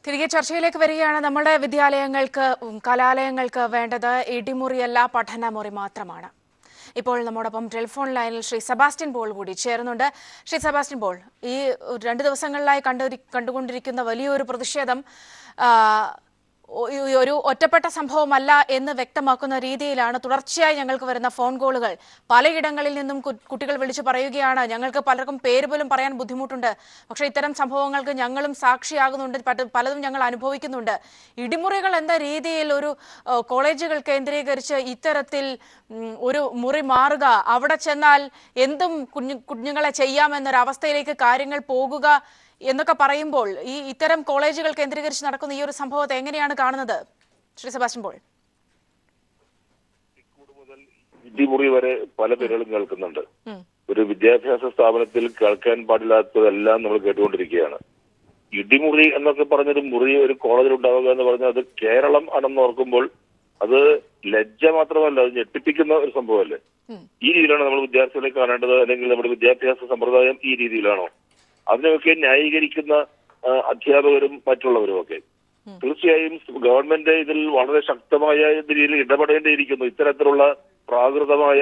തിരികെ ചർച്ചയിലേക്ക് വരികയാണ്. നമ്മുടെ വിദ്യാലയങ്ങൾക്ക് കലാലയങ്ങൾക്ക് വേണ്ടത് ഇടിമുറിയല്ല, പഠനമുറി മാത്രമാണ്. ഇപ്പോൾ നമ്മോടൊപ്പം ടെലിഫോൺ ലൈനിൽ ശ്രീ സെബാസ്റ്റ്യൻ പോൾ കൂടി ചേരുന്നുണ്ട്. ശ്രീ സെബാസ്റ്റ്യൻ പോൾ, ഈ 2 ദിവസങ്ങളിലായി കണ്ടുകൊണ്ടിരിക്കുന്ന വലിയൊരു പ്രതിഷേധം ഒരു ഒറ്റപ്പെട്ട സംഭവമല്ല എന്ന് വ്യക്തമാക്കുന്ന രീതിയിലാണ് തുടർച്ചയായി ഞങ്ങൾക്ക് വരുന്ന ഫോൺ കോളുകൾ. പലയിടങ്ങളിൽ നിന്നും കുട്ടികൾ വിളിച്ചു പറയുകയാണ്, ഞങ്ങൾക്ക് പലർക്കും പേര് പോലും പറയാൻ ബുദ്ധിമുട്ടുണ്ട്, പക്ഷേ ഇത്തരം സംഭവങ്ങൾക്ക് ഞങ്ങളും സാക്ഷിയാകുന്നുണ്ട്, പലതും ഞങ്ങൾ അനുഭവിക്കുന്നുണ്ട്. ഇടിമുറികൾ എന്ന രീതിയിൽ ഒരു കോളേജുകൾ കേന്ദ്രീകരിച്ച് ഇത്തരത്തിൽ ഒരു മുറി മാറുക, അവിടെ ചെന്നാൽ എന്തും കുഞ്ഞുങ്ങളെ ചെയ്യാമെന്നൊരവസ്ഥയിലേക്ക് കാര്യങ്ങൾ പോകുക എന്നൊക്കെ പറയുമ്പോൾ ഇത്തരം കോളേജുകൾ കേന്ദ്രീകരിച്ച് നടക്കുന്ന ഈ ഒരു സംഭവത്തെ എങ്ങനെയാണ് കാണുന്നത് ശ്രീ സെബാസ്റ്റ്യൻ പോൾ? മുതൽ ഇടിമുറി വരെ പല പേരുകളും കേൾക്കുന്നുണ്ട്. ഒരു വിദ്യാഭ്യാസ സ്ഥാപനത്തിൽ കേൾക്കാൻ പാടില്ലാത്തതെല്ലാം നമ്മൾ കേട്ടുകൊണ്ടിരിക്കുകയാണ്. ഇടിമുറി എന്നൊക്കെ പറഞ്ഞൊരു മുറി ഒരു കോളേജിൽ ഉണ്ടാവുക എന്ന് പറഞ്ഞാൽ അത് കേരളം ആണെന്ന് ഓർക്കുമ്പോൾ അത് ലജ്ജ മാത്രമല്ല, അത് ഞെട്ടിപ്പിക്കുന്ന ഒരു സംഭവമല്ലേ. ഈ രീതിയിലാണ് നമ്മൾ വിദ്യാർത്ഥികളെ കാണേണ്ടത്, അല്ലെങ്കിൽ നമ്മുടെ വിദ്യാഭ്യാസ സമ്പ്രദായം ഈ രീതിയിലാണോ? അതിനെയൊക്കെ ന്യായീകരിക്കുന്ന അധ്യാപകരും മറ്റുള്ളവരും ഒക്കെ. തീർച്ചയായും ഗവൺമെന്റ് ഇതിൽ വളരെ ശക്തമായ രീതിയിൽ ഇടപെടേണ്ടിയിരിക്കുന്നു. ഇത്തരത്തിലുള്ള പ്രാകൃതമായ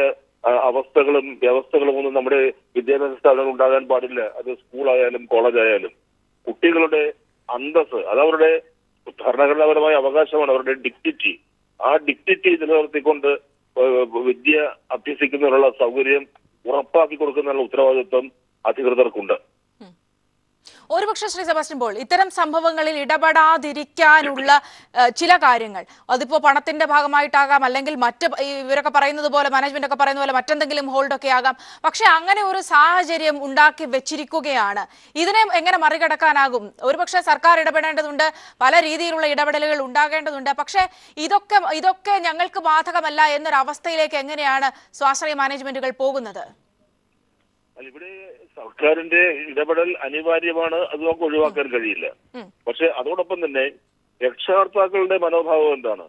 അവസ്ഥകളും വ്യവസ്ഥകളും ഒന്നും നമ്മുടെ വിദ്യാഭ്യാസ സ്ഥാപനങ്ങൾ ഉണ്ടാകാൻ പാടില്ല. അത് സ്കൂളായാലും കോളേജായാലും കുട്ടികളുടെ അന്തസ്, അത് അവരുടെ ഭരണഘടനാപരമായ അവകാശമാണ്, അവരുടെ ഡിഗ്നിറ്റി. ആ ഡിഗ്നിറ്റി നിലനിർത്തിക്കൊണ്ട് വിദ്യ അഭ്യസിക്കുന്നതിനുള്ള സൗകര്യം ഉറപ്പാക്കി കൊടുക്കുന്നതിനുള്ള ഉത്തരവാദിത്വം അധികൃതർക്കുണ്ട്. ഒരുപക്ഷെ ശ്രീ സെബാസ്റ്റ്യൻ പോൾ, ഇത്തരം സംഭവങ്ങളിൽ ഇടപെടാതിരിക്കാനുള്ള ചില കാര്യങ്ങൾ, അതിപ്പോ പണത്തിന്റെ ഭാഗമായിട്ടാകാം, അല്ലെങ്കിൽ മറ്റ് ഇവരൊക്കെ പറയുന്നത് പോലെ, മാനേജ്മെന്റ് ഒക്കെ പറയുന്ന പോലെ മറ്റെന്തെങ്കിലും ഹോൾഡൊക്കെ ആകാം. പക്ഷെ അങ്ങനെ ഒരു സാഹചര്യം ഉണ്ടാക്കി വെച്ചിരിക്കുകയാണ്. ഇതിനെ എങ്ങനെ മറികടക്കാനാകും? ഒരുപക്ഷെ സർക്കാർ ഇടപെടേണ്ടതുണ്ട്, പല രീതിയിലുള്ള ഇടപെടലുകൾ ഉണ്ടാകേണ്ടതുണ്ട്. പക്ഷെ ഇതൊക്കെ ഞങ്ങൾക്ക് ബാധകമല്ല എന്നൊരവസ്ഥയിലേക്ക് എങ്ങനെയാണ് സ്വാശ്രയ മാനേജ്മെന്റുകൾ പോകുന്നത്? ഇവിടെ സർക്കാരിന്റെ ഇടപെടൽ അനിവാര്യമാണ്, അത് നമുക്ക് ഒഴിവാക്കാൻ കഴിയില്ല. പക്ഷെ അതോടൊപ്പം തന്നെ രക്ഷകർത്താക്കളുടെ മനോഭാവം എന്താണ്?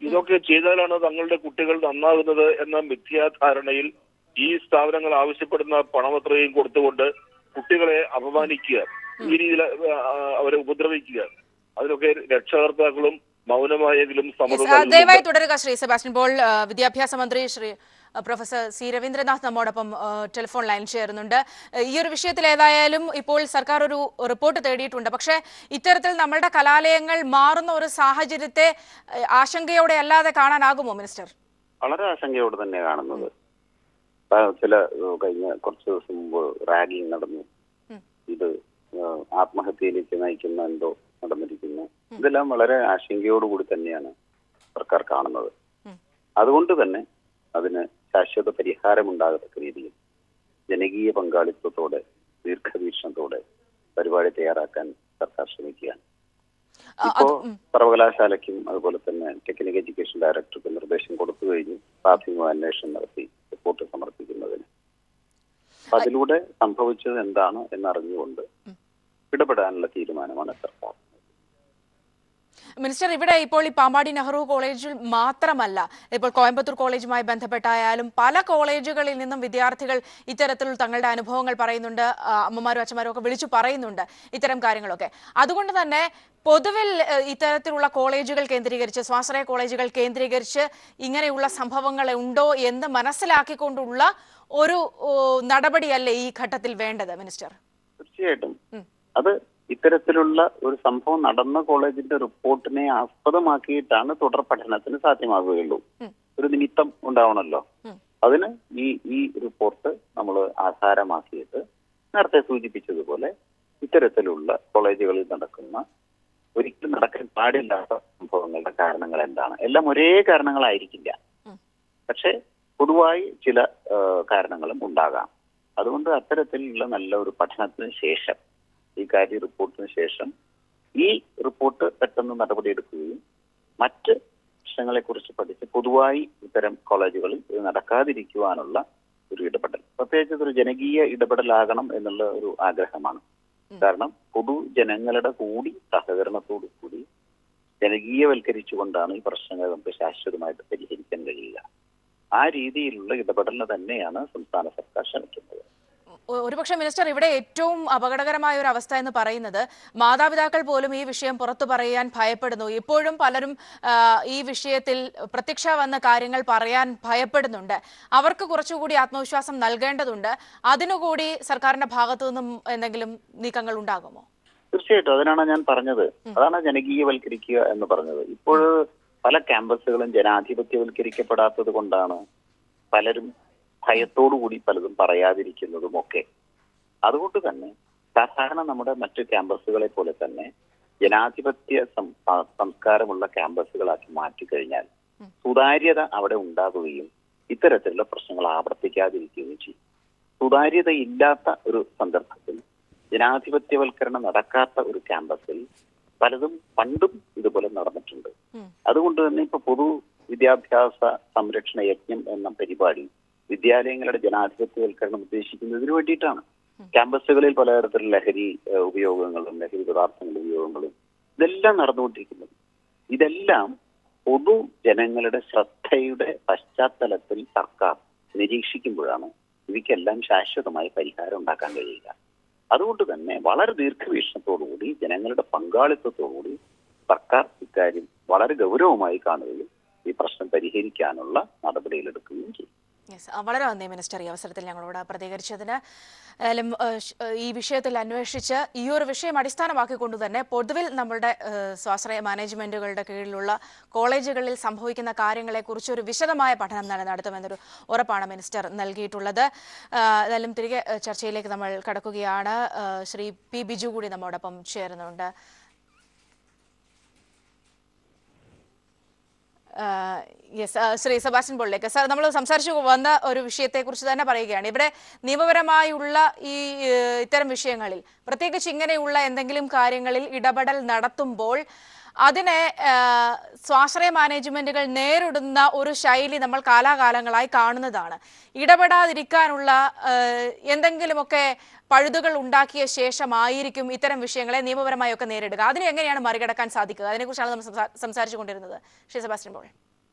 ഇതൊക്കെ ചെയ്താലാണ് തങ്ങളുടെ കുട്ടികൾ നന്നാകുന്നത് എന്ന മിഥ്യാധാരണയിൽ ഈ സ്ഥാപനങ്ങൾ ആവശ്യപ്പെടുന്ന പണമത്രയും കൊടുത്തുകൊണ്ട് കുട്ടികളെ അപമാനിക്കുക, ഈ രീതിയിൽ അവരെ ഉപദ്രവിക്കുക, അതിനൊക്കെ രക്ഷകർത്താക്കളും മൗനമായെങ്കിലും ദയവായി തുടരുക ശ്രീ സെബാസ്റ്റ്യൻ പോൾ. വിദ്യാഭ്യാസ മന്ത്രി ശ്രീ പ്രൊഫസർ സി രവീന്ദ്രനാഥ് നമ്മോടൊപ്പം ടെലിഫോൺ ലൈൻ ചേരുന്നുണ്ട്. ഈ ഒരു വിഷയത്തിൽ ഏതായാലും ഇപ്പോൾ സർക്കാർ ഒരു റിപ്പോർട്ട് തേടിയിട്ടുണ്ട്. പക്ഷേ ഇത്തരത്തിൽ നമ്മളുടെ കലാലയങ്ങൾ മാറുന്ന ഒരു സാഹചര്യത്തെ ആശങ്കയോടെ അല്ലാതെ കാണാനാകുമോ മിനിസ്റ്റർ? വളരെ ആശങ്കയോടെ തന്നെ കാണുന്നത്. ചില കഴിഞ്ഞ കുറച്ച് ദിവസം മുമ്പ് റാഗിങ് നടന്നു, ഇത് ആത്മഹത്യയിലേക്ക് നയിക്കുന്ന എന്തോ നടന്നിരിക്കുന്നു. ഇതെല്ലാം വളരെ ആശങ്കയോടുകൂടി തന്നെയാണ് സർക്കാർ കാണുന്നത്. അതുകൊണ്ട് തന്നെ അതിന് ശാശ്വത പരിഹാരമുണ്ടാകത്തക്ക രീതിയിൽ ജനകീയ പങ്കാളിത്തത്തോടെ ദീർഘവീക്ഷണത്തോടെ പരിപാടി തയ്യാറാക്കാൻ സർക്കാർ ശ്രമിക്കുകയാണ്. ഇപ്പോ സർവകലാശാലയ്ക്കും അതുപോലെ തന്നെ ടെക്നിക്കൽ എഡ്യൂക്കേഷൻ ഡയറക്ടർക്ക് നിർദ്ദേശം കൊടുത്തു കഴിഞ്ഞു പ്രാഥമിക അന്വേഷണം നടത്തി റിപ്പോർട്ട് സമർപ്പിക്കുന്നതിന്. അതിലൂടെ സംഭവിച്ചത് എന്താണ് എന്നറിഞ്ഞുകൊണ്ട് ഇടപെടാനുള്ള തീരുമാനമാണ് സർക്കാർ. മിനിസ്റ്റർ, ഇവിടെ ഇപ്പോൾ ഈ പാമ്പാടി നെഹ്റു കോളേജിൽ മാത്രമല്ല, ഇപ്പോൾ കോയമ്പത്തൂർ കോളേജുമായി ബന്ധപ്പെട്ടായാലും പല കോളേജുകളിൽ നിന്നും വിദ്യാർത്ഥികൾ ഇത്തരത്തിൽ തങ്ങളുടെ അനുഭവങ്ങൾ പറയുന്നുണ്ട്, അമ്മമാരും അച്ഛന്മാരും ഒക്കെ വിളിച്ചു പറയുന്നുണ്ട് ഇത്തരം കാര്യങ്ങളൊക്കെ. അതുകൊണ്ട് തന്നെ പൊതുവിൽ ഇത്തരത്തിലുള്ള കോളേജുകൾ കേന്ദ്രീകരിച്ച്, സ്വാശ്രയ കോളേജുകൾ കേന്ദ്രീകരിച്ച് ഇങ്ങനെയുള്ള സംഭവങ്ങൾ ഉണ്ടോ എന്ന് മനസ്സിലാക്കിക്കൊണ്ടുള്ള ഒരു നടപടിയല്ലേ ഈ ഘട്ടത്തിൽ വേണ്ടത് മിനിസ്റ്റർ? തീർച്ചയായിട്ടും അത് ഇത്തരത്തിലുള്ള ഒരു സംഭവം നടന്ന കോളേജിന്റെ റിപ്പോർട്ടിനെ ആസ്പദമാക്കിയിട്ടാണ് തുടർ പഠനത്തിന് സാധ്യമാകുകയുള്ളൂ. ഒരു നിമിത്തം ഉണ്ടാവണമല്ലോ. അതിന് ഈ റിപ്പോർട്ട് നമ്മൾ ആധാരമാക്കിയിട്ട് നേരത്തെ സൂചിപ്പിച്ചതുപോലെ ഇത്തരത്തിലുള്ള കോളേജുകളിൽ നടക്കുന്ന ഒരിക്കലും നടക്കാൻ പാടില്ലാത്ത സംഭവങ്ങളുടെ കാരണങ്ങൾ എന്താണ്? എല്ലാം ഒരേ കാരണങ്ങളായിരിക്കില്ല, പക്ഷെ പൊതുവായി ചില കാരണങ്ങളും ഉണ്ടാകാം. അതുകൊണ്ട് അത്തരത്തിലുള്ള നല്ല ഒരു പഠനത്തിന് ശേഷം, ഈ കാര്യ റിപ്പോർട്ടിന് ശേഷം ഈ റിപ്പോർട്ട് പെട്ടെന്ന് നടപടിയെടുക്കുകയും മറ്റ് പ്രശ്നങ്ങളെ കുറിച്ച് പഠിച്ച് പൊതുവായി ഇത്തരം കോളേജുകളിൽ ഇത് നടക്കാതിരിക്കുവാനുള്ള ഒരു ഇടപെടൽ, പ്രത്യേകിച്ച് ഒരു ജനകീയ ഇടപെടലാകണം എന്നുള്ള ഒരു ആഗ്രഹമാണ്. കാരണം പൊതുജനങ്ങളുടെ കൂടി സഹകരണത്തോടു കൂടി ജനകീയവൽക്കരിച്ചുകൊണ്ടാണ് ഈ പ്രശ്നങ്ങൾ നമുക്ക് ശാശ്വതമായിട്ട് പരിഹരിക്കാൻ കഴിയുക. ആ രീതിയിലുള്ള ഇടപെടലിന് തന്നെയാണ് സംസ്ഥാന സർക്കാർ ശ്രമിക്കുന്നത്. ഒരുപക്ഷെ മിനിസ്റ്റർ, ഇവിടെ ഏറ്റവും അപകടകരമായ ഒരു അവസ്ഥ എന്ന് പറയുന്നത് മാതാപിതാക്കൾ പോലും ഈ വിഷയം പുറത്തു പറയാൻ ഭയപ്പെടുന്നു. ഇപ്പോഴും പലരും ഈ വിഷയത്തിൽ പ്രത്യക്ഷ വന്ന കാര്യങ്ങൾ പറയാൻ ഭയപ്പെടുന്നുണ്ട്. അവർക്ക് കുറച്ചുകൂടി ആത്മവിശ്വാസം നൽകേണ്ടതുണ്ട്. അതിനുകൂടി സർക്കാരിന്റെ ഭാഗത്തു നിന്നും എന്തെങ്കിലും നീക്കങ്ങൾ ഉണ്ടാകുമോ? തീർച്ചയായിട്ടും, അതിനാണ് ഞാൻ പറഞ്ഞത്. അതാണ് ജനകീയവൽക്കരിക്കുക എന്ന് പറഞ്ഞത്. ഇപ്പോൾ പല ക്യാമ്പസുകളും ജനാധിപത്യവൽക്കരിക്കപ്പെടാത്തത് കൊണ്ടാണ് പലരും ഭയത്തോടുകൂടി പലതും പറയാതിരിക്കുന്നതും ഒക്കെ. അതുകൊണ്ട് തന്നെ സാധാരണ നമ്മുടെ മറ്റു ക്യാമ്പസുകളെ പോലെ തന്നെ ജനാധിപത്യ സംസ്കാരമുള്ള ക്യാമ്പസുകളാക്കി മാറ്റിക്കഴിഞ്ഞാൽ സുതാര്യത അവിടെ ഉണ്ടാകുകയും ഇത്തരത്തിലുള്ള പ്രശ്നങ്ങൾ ആവർത്തിക്കാതിരിക്കുകയും ചെയ്യും. സുതാര്യത ഇല്ലാത്ത ഒരു സന്ദർഭത്തിൽ, ജനാധിപത്യവൽക്കരണം നടക്കാത്ത ഒരു ക്യാമ്പസിൽ പലതും പണ്ടും ഇതുപോലെ നടന്നിട്ടുണ്ട്. അതുകൊണ്ട് തന്നെ ഇപ്പൊ പൊതു വിദ്യാഭ്യാസ സംരക്ഷണ യജ്ഞം എന്ന പരിപാടി വിദ്യാലയങ്ങളുടെ ജനാധിപത്യവൽക്കരണം ഉദ്ദേശിക്കുന്നതിന് വേണ്ടിയിട്ടാണ്. ക്യാമ്പസുകളിൽ പലതരത്തിലുള്ള ലഹരി ഉപയോഗങ്ങളും ലഹരി പദാർത്ഥങ്ങളുടെ ഉപയോഗങ്ങളും ഇതെല്ലാം നടന്നുകൊണ്ടിരിക്കുന്നത്. ഇതെല്ലാം പൊതുജനങ്ങളുടെ ശ്രദ്ധയുടെ പശ്ചാത്തലത്തിൽ സർക്കാർ നിരീക്ഷിക്കുമ്പോഴാണ് ഇവയ്ക്കെല്ലാം ശാശ്വതമായി പരിഹാരം ഉണ്ടാക്കാൻ കഴിയുക. അതുകൊണ്ട് തന്നെ വളരെ ദീർഘവീക്ഷണത്തോടുകൂടി ജനങ്ങളുടെ പങ്കാളിത്തത്തോടുകൂടി സർക്കാർ ഇക്കാര്യം വളരെ ഗൗരവമായി കാണുകയും ഈ പ്രശ്നം പരിഹരിക്കാനുള്ള നടപടികളെടുക്കുകയും ചെയ്യും. വളരെ നന്ദി മിനിസ്റ്റർ, ഈ അവസരത്തിൽ ഞങ്ങളോട് പ്രതികരിച്ചതിന്. ഈ വിഷയത്തിൽ അന്വേഷിച്ച് ഈ ഒരു വിഷയം അടിസ്ഥാനമാക്കിക്കൊണ്ട് തന്നെ പൊതുവിൽ നമ്മളുടെ സ്വാശ്രയ മാനേജ്മെന്റുകളുടെ കീഴിലുള്ള കോളേജുകളിൽ സംഭവിക്കുന്ന കാര്യങ്ങളെക്കുറിച്ച് ഒരു വിശദമായ പഠനം നടത്തുമെന്നൊരു ഉറപ്പാണ് മിനിസ്റ്റർ നൽകിയിട്ടുള്ളത്. ഏതായാലും തിരികെ ചർച്ചയിലേക്ക് നമ്മൾ കടക്കുകയാണ്. ശ്രീ പി ബിജു കൂടി നമ്മോടൊപ്പം ചേരുന്നുണ്ട്. ശ്രീ സെബാസ്റ്റ്യൻ പോളിലേക്ക് സാർ, നമ്മൾ സംസാരിച്ചു വന്ന ഒരു വിഷയത്തെക്കുറിച്ച് തന്നെ പറയുകയാണ്. ഇവിടെ നിയമപരമായുള്ള ഇത്തരം വിഷയങ്ങളിൽ, പ്രത്യേകിച്ച് ഇങ്ങനെയുള്ള എന്തെങ്കിലും കാര്യങ്ങളിൽ ഇടപെടൽ നടത്തുമ്പോൾ അതിനെ സ്വാശ്രയ മാനേജ്മെന്റുകൾ നേരിടുന്ന ഒരു ശൈലി നമ്മൾ കാലാകാലങ്ങളായി കാണുന്നതാണ്. ഇടപെടാതിരിക്കാനുള്ള എന്തെങ്കിലുമൊക്കെ പഴുതുകൾ ഉണ്ടാക്കിയ ശേഷമായിരിക്കും ഇത്തരം വിഷയങ്ങളെ നിയമപരമായി ഒക്കെ നേരിടുക. അതിനെ എങ്ങനെയാണ് മറികടക്കാൻ സാധിക്കുക? അതിനെക്കുറിച്ചാണ് നമ്മൾ സംസാരിച്ചു കൊണ്ടിരുന്നത്. ശ്രീ സെബാസ്റ്റ്യൻ പോൾ.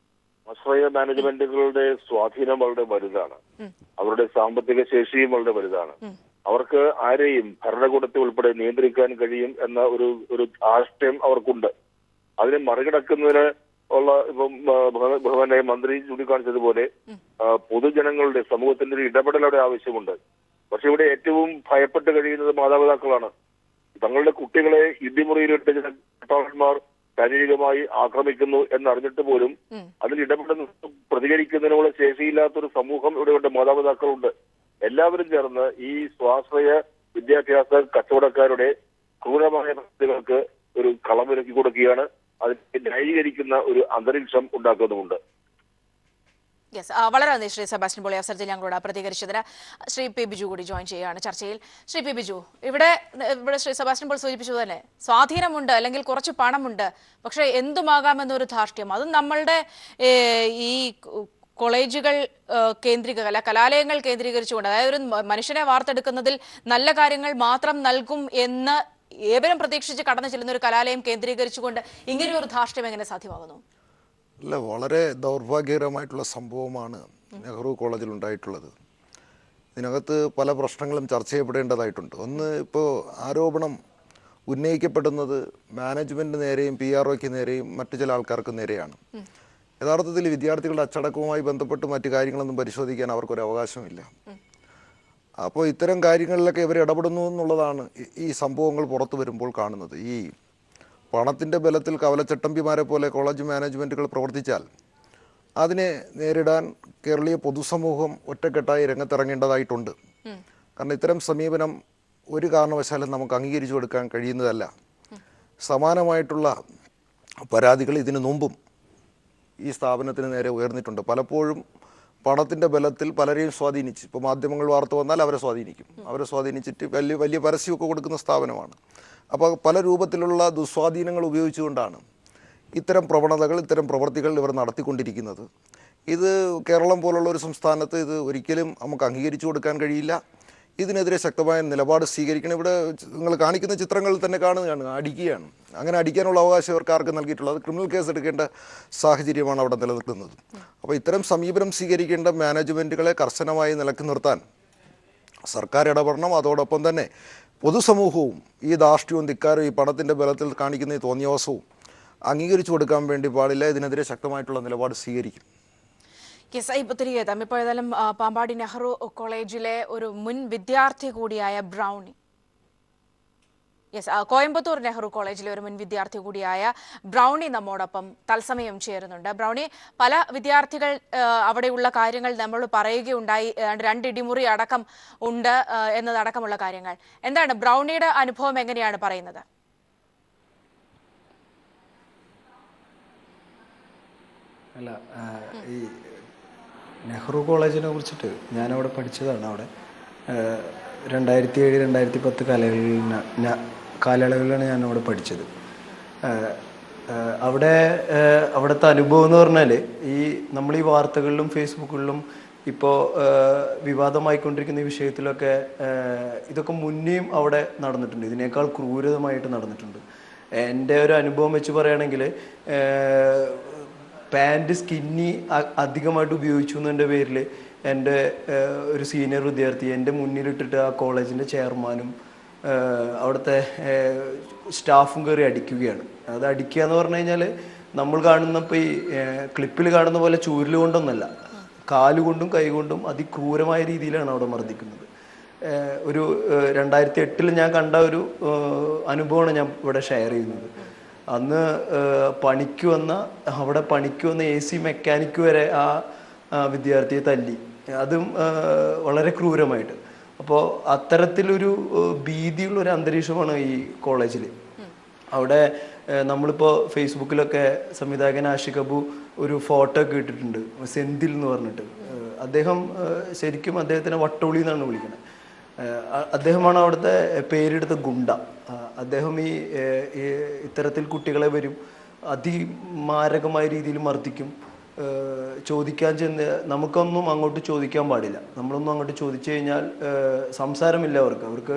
സ്വാശ്രയ മാനേജ്മെന്റുകളുടെ സ്വാധീനം വളരെ വലുതാണ്. അവരുടെ സാമ്പത്തിക ശേഷിയും വളരെ വലുതാണ്. അവർക്ക് ആരെയും ഭരണകൂടത്തെ ഉൾപ്പെടെ നിയന്ത്രിക്കാൻ കഴിയും എന്ന ഒരു ആശയം അവർക്കുണ്ട്. അതിനെ മറികടക്കുന്നതിന് ഉള്ള ഇപ്പം ബഹുമാനായ മന്ത്രി ചൂണ്ടിക്കാണിച്ചതുപോലെ പൊതുജനങ്ങളുടെ സമൂഹത്തിന്റെ ഒരു ഇടപെടൽ അവിടെ ആവശ്യമുണ്ട്. പക്ഷെ ഇവിടെ ഏറ്റവും ഭയപ്പെട്ട് കഴിയുന്നത് മാതാപിതാക്കളാണ്. തങ്ങളുടെ കുട്ടികളെ യുദ്ധമുറിയിലിട്ട് ചില ഭർത്താക്കന്മാർ ശാരീരികമായി ആക്രമിക്കുന്നു എന്നറിഞ്ഞിട്ട് പോലും അതിൽ ഇടപെടുന്ന പ്രതികരിക്കുന്നതിനുള്ള ശേഷിയില്ലാത്തൊരു സമൂഹം ഇവിടെയുണ്ട്, മാതാപിതാക്കളുണ്ട്. എല്ലാവരും ചേർന്ന് ഈ സ്വാശ്രയ വിദ്യാഭ്യാസ കച്ചവടക്കാരുടെ ക്രൂരമായ പ്രവൃത്തികൾക്ക് ഒരു കളമൊരുക്കി കൊടുക്കുകയാണ്. അതിനെ ന്യായീകരിക്കുന്ന ഒരു അന്തരീക്ഷം ഉണ്ടാക്കുന്നുമുണ്ട്. വളരെ നന്ദി ശ്രീ സെബാസ്റ്റ്യൻ പോൾ, അവസരത്തിൽ ഞങ്ങളോട് പ്രതികരിച്ചതിന്. ശ്രീ പി ബിജു കൂടി ജോയിൻ ചെയ്യുകയാണ് ചർച്ചയിൽ. ശ്രീ പി ബിജു, ഇവിടെ ശ്രീ സെബാസ്റ്റ്യൻ പോൾ സൂചിപ്പിച്ചു തന്നെ സ്വാധീനമുണ്ട്, അല്ലെങ്കിൽ കുറച്ച് പണമുണ്ട്, പക്ഷെ എന്തുമാകാമെന്നൊരു ധാർഷ്ട്യം, അതും നമ്മളുടെ ഈ കോളേജുകൾ കലാലയങ്ങൾ കേന്ദ്രീകരിച്ചുകൊണ്ട്, അതായത് ഒരു മനുഷ്യനെ വാർത്തെടുക്കുന്നതിൽ നല്ല കാര്യങ്ങൾ മാത്രം നൽകും എന്ന് ഏവരും പ്രതീക്ഷിച്ച് കടന്നു ചെല്ലുന്ന ഒരു കലാലയം കേന്ദ്രീകരിച്ചുകൊണ്ട് ഇങ്ങനെയൊരു ധാർഷ്ട്യം എങ്ങനെ സാധ്യമാകുന്നു? അല്ല, വളരെ ദൗർഭാഗ്യകരമായിട്ടുള്ള സംഭവമാണ് നെഹ്റു കോളേജിൽ ഉണ്ടായിട്ടുള്ളത്. ഇതിനകത്ത് പല പ്രശ്നങ്ങളും ചർച്ച ചെയ്യപ്പെടേണ്ടതായിട്ടുണ്ട്. ഒന്ന്, ഇപ്പോൾ ആരോപണം ഉന്നയിക്കപ്പെടുന്നത് മാനേജ്മെൻറ്റ് നേരെയും PROയ്ക്ക് നേരെയും മറ്റു ചില ആൾക്കാർക്ക് നേരെയാണ്. യഥാർത്ഥത്തിൽ വിദ്യാർത്ഥികളുടെ അച്ചടക്കവുമായി ബന്ധപ്പെട്ട് മറ്റു കാര്യങ്ങളൊന്നും പരിശോധിക്കാൻ അവർക്കൊരു അവകാശമില്ല. അപ്പോൾ ഇത്തരം കാര്യങ്ങളിലൊക്കെ ഇവർ ഇടപെടുന്നു എന്നുള്ളതാണ് ഈ സംഭവങ്ങൾ പുറത്തു വരുമ്പോൾ കാണുന്നത്. ഈ പണത്തിൻ്റെ ബലത്തിൽ കവലച്ചട്ടമ്പിമാരെ പോലെ കോളേജ് മാനേജ്മെൻറ്റുകൾ പ്രവർത്തിച്ചാൽ അതിനെ നേരിടാൻ കേരളീയ പൊതുസമൂഹം ഒറ്റക്കെട്ടായി രംഗത്തിറങ്ങേണ്ടതായിട്ടുണ്ട്. കാരണം ഇത്തരം സമീപനം ഒരു കാരണവശാലും നമുക്ക് അംഗീകരിച്ചു കൊടുക്കാൻ കഴിയുന്നതല്ല. സമാനമായിട്ടുള്ള പരാതികൾ ഇതിനു മുമ്പും ഈ സ്ഥാപനത്തിന് നേരെ ഉയർന്നിട്ടുണ്ട്. പലപ്പോഴും പണത്തിൻ്റെ ബലത്തിൽ പലരെയും സ്വാധീനിച്ച്, ഇപ്പോൾ മാധ്യമങ്ങൾ വാർത്ത വന്നാൽ അവരെ സ്വാധീനിക്കും. അവരെ സ്വാധീനിച്ചിട്ട് വലിയ വലിയ പരസ്യമൊക്കെ കൊടുക്കുന്ന സ്ഥാപനമാണ്. അപ്പോൾ പല രൂപത്തിലുള്ള ദുസ്വാധീനങ്ങൾ ഉപയോഗിച്ചുകൊണ്ടാണ് ഇത്തരം പ്രവണതകൾ, ഇത്തരം പ്രവൃത്തികൾ ഇവർ നടത്തിക്കൊണ്ടിരിക്കുന്നത്. ഇത് കേരളം പോലുള്ള ഒരു സംസ്ഥാനത്ത് ഇത് ഒരിക്കലും നമുക്ക് അംഗീകരിച്ചു കൊടുക്കാൻ കഴിയില്ല. ഇതിനെതിരെ ശക്തമായ നിലപാട് സ്വീകരിക്കണം. ഇവിടെ നിങ്ങൾ കാണിക്കുന്ന ചിത്രങ്ങളിൽ തന്നെ കാണുകയാണ്, അടിക്കുകയാണ്. അങ്ങനെ അടിക്കാനുള്ള അവകാശം ഇവർക്ക് ആർക്ക് നൽകിയിട്ടുള്ളത്? ക്രിമിനൽ കേസ് എടുക്കേണ്ട സാഹചര്യമാണ് അവിടെ നിലനിൽക്കുന്നത്. അപ്പോൾ ഇത്തരം സമീപനം സ്വീകരിക്കേണ്ട മാനേജ്മെൻറ്റുകളെ കർശനമായി നിലക്ക് നിർത്താൻ സർക്കാർ ഇടപെടണം. അതോടൊപ്പം തന്നെ പൊതുസമൂഹവും ഈ ധാർഷ്ട്യവും ധിക്കാരവും ഈ പണത്തിൻ്റെ ബലത്തിൽ കാണിക്കുന്ന ഈ തോന്നിയവാസവും അംഗീകരിച്ചു കൊടുക്കാൻ വേണ്ടി പാടില്ല. ഇതിനെതിരെ ശക്തമായിട്ടുള്ള നിലപാട് സ്വീകരിക്കും. ഇപ്പോൾ തിരികെ എത്താം. ഇപ്പോൾ ഏതായാലും പാമ്പാടി നെഹ്റു കോളേജിലെ ഒരു മുൻ വിദ്യാർത്ഥി കൂടിയായ ബ്രൗണി, കോയമ്പത്തൂർ നെഹ്റു കോളേജിലെ ഒരു മുൻ വിദ്യാർത്ഥി കൂടിയായ ബ്രൗണി നമ്മോടൊപ്പം തത്സമയം ചേരുന്നുണ്ട്. ബ്രൗണി, പല വിദ്യാർത്ഥികൾ അവിടെയുള്ള കാര്യങ്ങൾ നമ്മൾ പറയുകയുണ്ടായി, 2 ഇടിമുറി അടക്കം ഉണ്ട് എന്നതടക്കമുള്ള കാര്യങ്ങൾ. എന്താണ് ബ്രൗണിയുടെ അനുഭവം, എങ്ങനെയാണ് പറയുന്നത്? അല്ല, ഈ നെഹ്റു കോളേജിനെ കുറിച്ചിട്ട് ഞാനവിടെ പഠിച്ചതാണ്. അവിടെ 2007-2010 കാലയളവിലാണ് ഞാനവിടെ പഠിച്ചത്. അവിടുത്തെ അനുഭവം എന്ന് പറഞ്ഞാൽ, നമ്മൾ ഈ വാർത്തകളിലും ഫേസ്ബുക്കുകളിലും ഇപ്പോൾ വിവാദമായിക്കൊണ്ടിരിക്കുന്ന ഈ വിഷയത്തിലൊക്കെ ഇതൊക്കെ മുന്നേയും അവിടെ നടന്നിട്ടുണ്ട്. ഇതിനേക്കാൾ ക്രൂരമായിട്ട് നടന്നിട്ടുണ്ട്. എൻ്റെ ഒരു അനുഭവം വെച്ച് പറയുകയാണെങ്കിൽ, പാൻറ് സ്കിന്നി അധികമായിട്ട് ഉപയോഗിച്ചു എന്നതിൻ്റെ പേരിൽ എൻ്റെ ഒരു സീനിയർ വിദ്യാർത്ഥി എൻ്റെ മുന്നിലിട്ടിട്ട് ആ കോളേജിൻ്റെ ചെയർമാനും അവിടുത്തെ സ്റ്റാഫും കയറി അടിക്കുകയാണ്. അത് അടിക്കുക എന്ന് പറഞ്ഞു കഴിഞ്ഞാൽ നമ്മൾ കാണുന്ന ഇപ്പോൾ ഈ ക്ലിപ്പിൽ കാണുന്ന പോലെ ചൂരൽ കൊണ്ടൊന്നല്ല, കാലുകൊണ്ടും കൈകൊണ്ടും അതിക്രൂരമായ രീതിയിലാണ് അവിടെ മർദ്ദിക്കുന്നത്. ഒരു 2008 ഞാൻ കണ്ട ഒരു അനുഭവമാണ് ഞാൻ ഇവിടെ ഷെയർ ചെയ്യുന്നത്. അന്ന് അവിടെ പണിക്ക് വന്ന AC മെക്കാനിക്ക് വരെ ആ വിദ്യാർത്ഥിയെ തല്ലി, അതും വളരെ ക്രൂരമായിട്ട്. അപ്പോൾ അത്തരത്തിലൊരു ഭീതിയുള്ളൊരു അന്തരീക്ഷമാണ് ഈ കോളേജിൽ. അവിടെ നമ്മളിപ്പോൾ ഫേസ്ബുക്കിലൊക്കെ സംവിധായകൻ ആഷിഖ് അബു ഒരു ഫോട്ടോ ഒക്കെ ഇട്ടിട്ടുണ്ട്, സെന്തിൽ എന്ന് പറഞ്ഞിട്ട്. അദ്ദേഹം ശരിക്കും അദ്ദേഹത്തിനെ വട്ടോളി എന്നാണ് വിളിക്കുന്നത്. അദ്ദേഹമാണ് അവിടുത്തെ പേരെടുത്ത ഗുണ്ട. അദ്ദേഹം ഇത്തരത്തിൽ കുട്ടികളെ വരും, അതിമാരകമായ രീതിയിൽ മർദ്ദിക്കും. ചോദിക്കാൻ ചെന്ന് നമുക്കൊന്നും അങ്ങോട്ട് ചോദിക്കാൻ പാടില്ല. നമ്മളൊന്നും അങ്ങോട്ട് ചോദിച്ചു കഴിഞ്ഞാൽ സംസാരമില്ല അവർക്ക്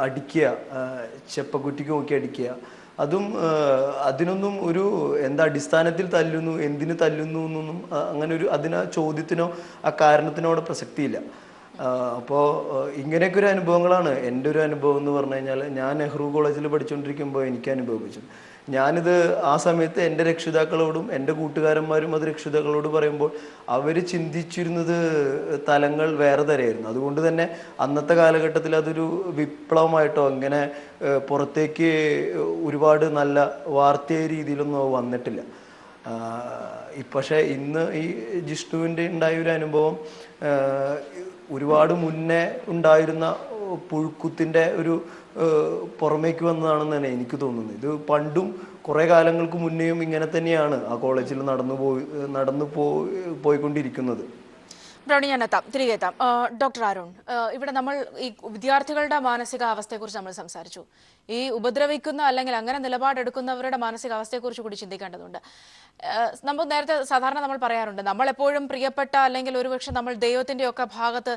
അടിക്കുക, ചെപ്പക്കുറ്റിക്ക് നോക്കി അടിക്കുക. അതും അതിനൊന്നും ഒരു അടിസ്ഥാനത്തിൽ തല്ലുന്നു, എന്തിനു തല്ലുന്നു എന്നൊന്നും അങ്ങനെ അതിന് ചോദ്യത്തിനോ ആ കാരണത്തിനോ അവിടെ പ്രസക്തിയില്ല. അപ്പോൾ ഇങ്ങനെയൊക്കെ ഒരു അനുഭവങ്ങളാണ് എൻ്റെ ഒരു അനുഭവം എന്ന് പറഞ്ഞു കഴിഞ്ഞാൽ. ഞാൻ നെഹ്റു കോളേജിൽ പഠിച്ചുകൊണ്ടിരിക്കുമ്പോൾ എനിക്ക് അനുഭവിച്ചു. ഞാനിത് ആ സമയത്ത് എൻ്റെ രക്ഷിതാക്കളോടും എൻ്റെ കൂട്ടുകാരന്മാരും അത് രക്ഷിതാക്കളോട് പറയുമ്പോൾ അവർ ചിന്തിച്ചിരുന്നത് തലങ്ങൾ വേറെ തരമായിരുന്നു. അതുകൊണ്ട് തന്നെ അന്നത്തെ കാലഘട്ടത്തിൽ അതൊരു വിപ്ലവമായിട്ടോ അങ്ങനെ പുറത്തേക്ക് ഒരുപാട് നല്ല വാർത്തയായ രീതിയിലൊന്നും വന്നിട്ടില്ല. പക്ഷേ ഇന്ന് ഈ ജിഷ്ണുവിൻ്റെ ഉണ്ടായ ഒരു അനുഭവം ഒരുപാട് മുന്നേ ഉണ്ടായിരുന്ന പുഴുക്കുത്തിൻ്റെ ഒരു പുറമേക്ക് വന്നതാണെന്ന് തന്നെ എനിക്ക് തോന്നുന്നത്. ഇത് പണ്ടും കുറേ കാലങ്ങൾക്ക് മുന്നേയും ഇങ്ങനെ തന്നെയാണ് ആ കോളേജിൽ പോയിക്കൊണ്ടിരിക്കുന്നത്. ബ്രൗണി, ഞാൻ തിരികെ എത്താം. ഡോക്ടർ അരുൺ, ഇവിടെ നമ്മൾ ഈ വിദ്യാർത്ഥികളുടെ മാനസികാവസ്ഥയെക്കുറിച്ച് നമ്മൾ സംസാരിച്ചു. ഈ ഉപദ്രവിക്കുന്ന അല്ലെങ്കിൽ അങ്ങനെ നിലപാടെടുക്കുന്നവരുടെ മാനസികാവസ്ഥയെക്കുറിച്ച് കൂടി ചിന്തിക്കേണ്ടതുണ്ട്. നമ്മൾ നേരത്തെ സാധാരണ നമ്മൾ പറയാറുണ്ട്, നമ്മളെപ്പോഴും പ്രിയപ്പെട്ട അല്ലെങ്കിൽ ഒരുപക്ഷെ നമ്മൾ ദൈവത്തിൻ്റെയൊക്കെ ഭാഗത്ത്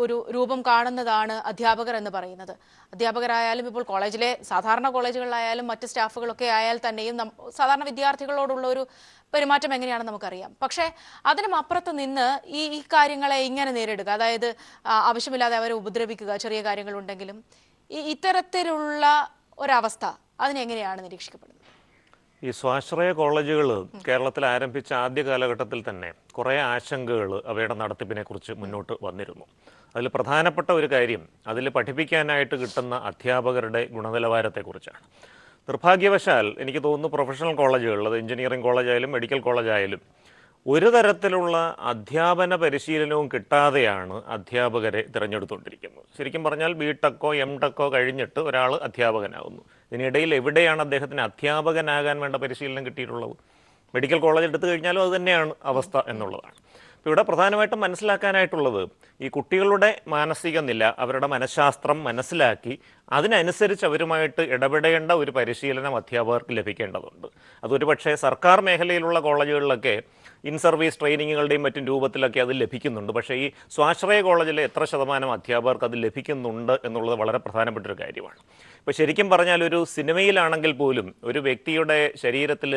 ഒരു രൂപം കാണുന്നതാണ് അധ്യാപകർ എന്ന് പറയുന്നത്. അധ്യാപകരായാലും ഇപ്പോൾ കോളേജിലെ സാധാരണ കോളേജുകളിലായാലും മറ്റ് സ്റ്റാഫുകളൊക്കെ ആയാൽ തന്നെയും സാധാരണ വിദ്യാർത്ഥികളോടുള്ള ഒരു പെരുമാറ്റം എങ്ങനെയാണെന്ന് നമുക്കറിയാം. പക്ഷേ അതിനും അപ്പുറത്ത് നിന്ന് ഈ കാര്യങ്ങളെ ഇങ്ങനെ നേരിടുക, അതായത് ആവശ്യമില്ലാതെ അവരെ ഉപദ്രവിക്കുക, ചെറിയ കാര്യങ്ങളുണ്ടെങ്കിലും ഇത്തരത്തിലുള്ള ഒരവസ്ഥ അതിനെങ്ങനെയാണ് നിരീക്ഷിക്കപ്പെടുന്നത്? ഈ സ്വാശ്രയ കോളേജുകൾ കേരളത്തിൽ ആരംഭിച്ച ആദ്യ കാലഘട്ടത്തിൽ തന്നെ കുറേ ആശങ്കകൾ അവയുടെ നടത്തിപ്പിനെക്കുറിച്ച് മുന്നോട്ട് വന്നിരുന്നു. അതിൽ പ്രധാനപ്പെട്ട ഒരു കാര്യം അതിൽ പഠിപ്പിക്കാനായിട്ട് കിട്ടുന്ന അധ്യാപകരുടെ ഗുണനിലവാരത്തെക്കുറിച്ചാണ്. നിർഭാഗ്യവശാൽ എനിക്ക് തോന്നുന്നു പ്രൊഫഷണൽ കോളേജുകളിൽ, അത് എഞ്ചിനീയറിംഗ് കോളേജായാലും മെഡിക്കൽ കോളേജായാലും, ഒരു തരത്തിലുള്ള അധ്യാപന പരിശീലനവും കിട്ടാതെയാണ് അധ്യാപകരെ തിരഞ്ഞെടുത്തുകൊണ്ടിരിക്കുന്നത്. ശരിക്കും പറഞ്ഞാൽ BTechോ MTechോ കഴിഞ്ഞിട്ട് ഒരാൾ അധ്യാപകനാകുന്നു. ഇതിനിടയിൽ എവിടെയാണ് അദ്ദേഹത്തിന് അധ്യാപകനാകാൻ വേണ്ട പരിശീലനം കിട്ടിയിട്ടുള്ളത്? മെഡിക്കൽ കോളേജ് എടുത്തു കഴിഞ്ഞാലും അത് തന്നെയാണ് അവസ്ഥ എന്നുള്ളതാണ്. അപ്പോൾ ഇവിടെ പ്രധാനമായിട്ടും മനസ്സിലാക്കാനായിട്ടുള്ളത് ഈ കുട്ടികളുടെ മാനസിക നില, അവരുടെ മനഃശാസ്ത്രം മനസ്സിലാക്കി അതിനനുസരിച്ച് അവരുമായിട്ട് ഇടപെടേണ്ട ഒരു പരിശീലനം അധ്യാപകർക്ക് ലഭിക്കേണ്ടതുണ്ട്. അതൊരു പക്ഷേ സർക്കാർ മേഖലയിലുള്ള കോളേജുകളിലൊക്കെ ഇൻ സർവീസ് ട്രെയിനിങ്ങുകളുടെയും മറ്റും രൂപത്തിലൊക്കെ അത് ലഭിക്കുന്നുണ്ട്. പക്ഷേ ഈ സ്വാശ്രയ കോളേജിലെ എത്ര ശതമാനം അധ്യാപകർക്ക് അത് ലഭിക്കുന്നുണ്ട് എന്നുള്ളത് വളരെ പ്രധാനപ്പെട്ടൊരു കാര്യമാണ്. ഇപ്പോൾ ശരിക്കും പറഞ്ഞാൽ ഒരു സിനിമയിലാണെങ്കിൽ പോലും ഒരു വ്യക്തിയുടെ ശരീരത്തിൽ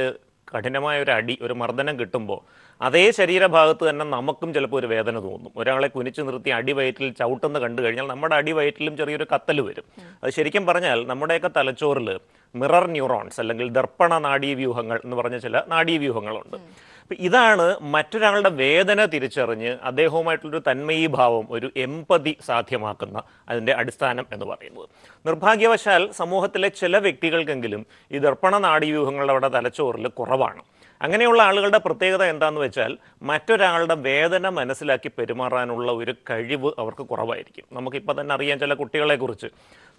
കഠിനമായ ഒരു അടി, ഒരു മർദ്ദനം കിട്ടുമ്പോൾ അതേ ശരീരഭാഗത്ത് തന്നെ നമുക്കും ചിലപ്പോൾ ഒരു വേദന തോന്നും. ഒരാളെ കുനിച്ചു നിർത്തി അടിവയറ്റിൽ ചവിട്ടുന്ന കണ്ടു കഴിഞ്ഞാൽ നമ്മുടെ അടിവയറ്റിലും ചെറിയൊരു കത്തൽ വരും. അത് ശരിക്കും പറഞ്ഞാൽ നമ്മുടെയൊക്കെ തലച്ചോറിൽ മിറർ ന്യൂറോൺസ് അല്ലെങ്കിൽ ദർപ്പണ നാഡീവ്യൂഹങ്ങൾ എന്ന് പറഞ്ഞ ചില നാഡീവ്യൂഹങ്ങളുണ്ട്. അപ്പം ഇതാണ് മറ്റൊരാളുടെ വേദന തിരിച്ചറിഞ്ഞ് അദ്ദേഹവുമായിട്ടുള്ളൊരു തന്മയീഭാവം, ഒരു എമ്പതി സാധ്യമാക്കുന്ന അതിൻ്റെ അടിസ്ഥാനം എന്ന് പറയുന്നത്. നിർഭാഗ്യവശാൽ സമൂഹത്തിലെ ചില വ്യക്തികൾക്കെങ്കിലും ഈ ദർപ്പണ നാഡീവ്യൂഹങ്ങളുടെ അവിടെ തലച്ചോറിൽ കുറവാണ്. അങ്ങനെയുള്ള ആളുകളുടെ പ്രത്യേകത എന്താണെന്ന് വെച്ചാൽ മറ്റൊരാളുടെ വേദന മനസ്സിലാക്കി പെരുമാറാനുള്ള ഒരു കഴിവ് അവർക്ക് കുറവായിരിക്കും. നമുക്കിപ്പോൾ തന്നെ അറിയാം ചില കുട്ടികളെക്കുറിച്ച്.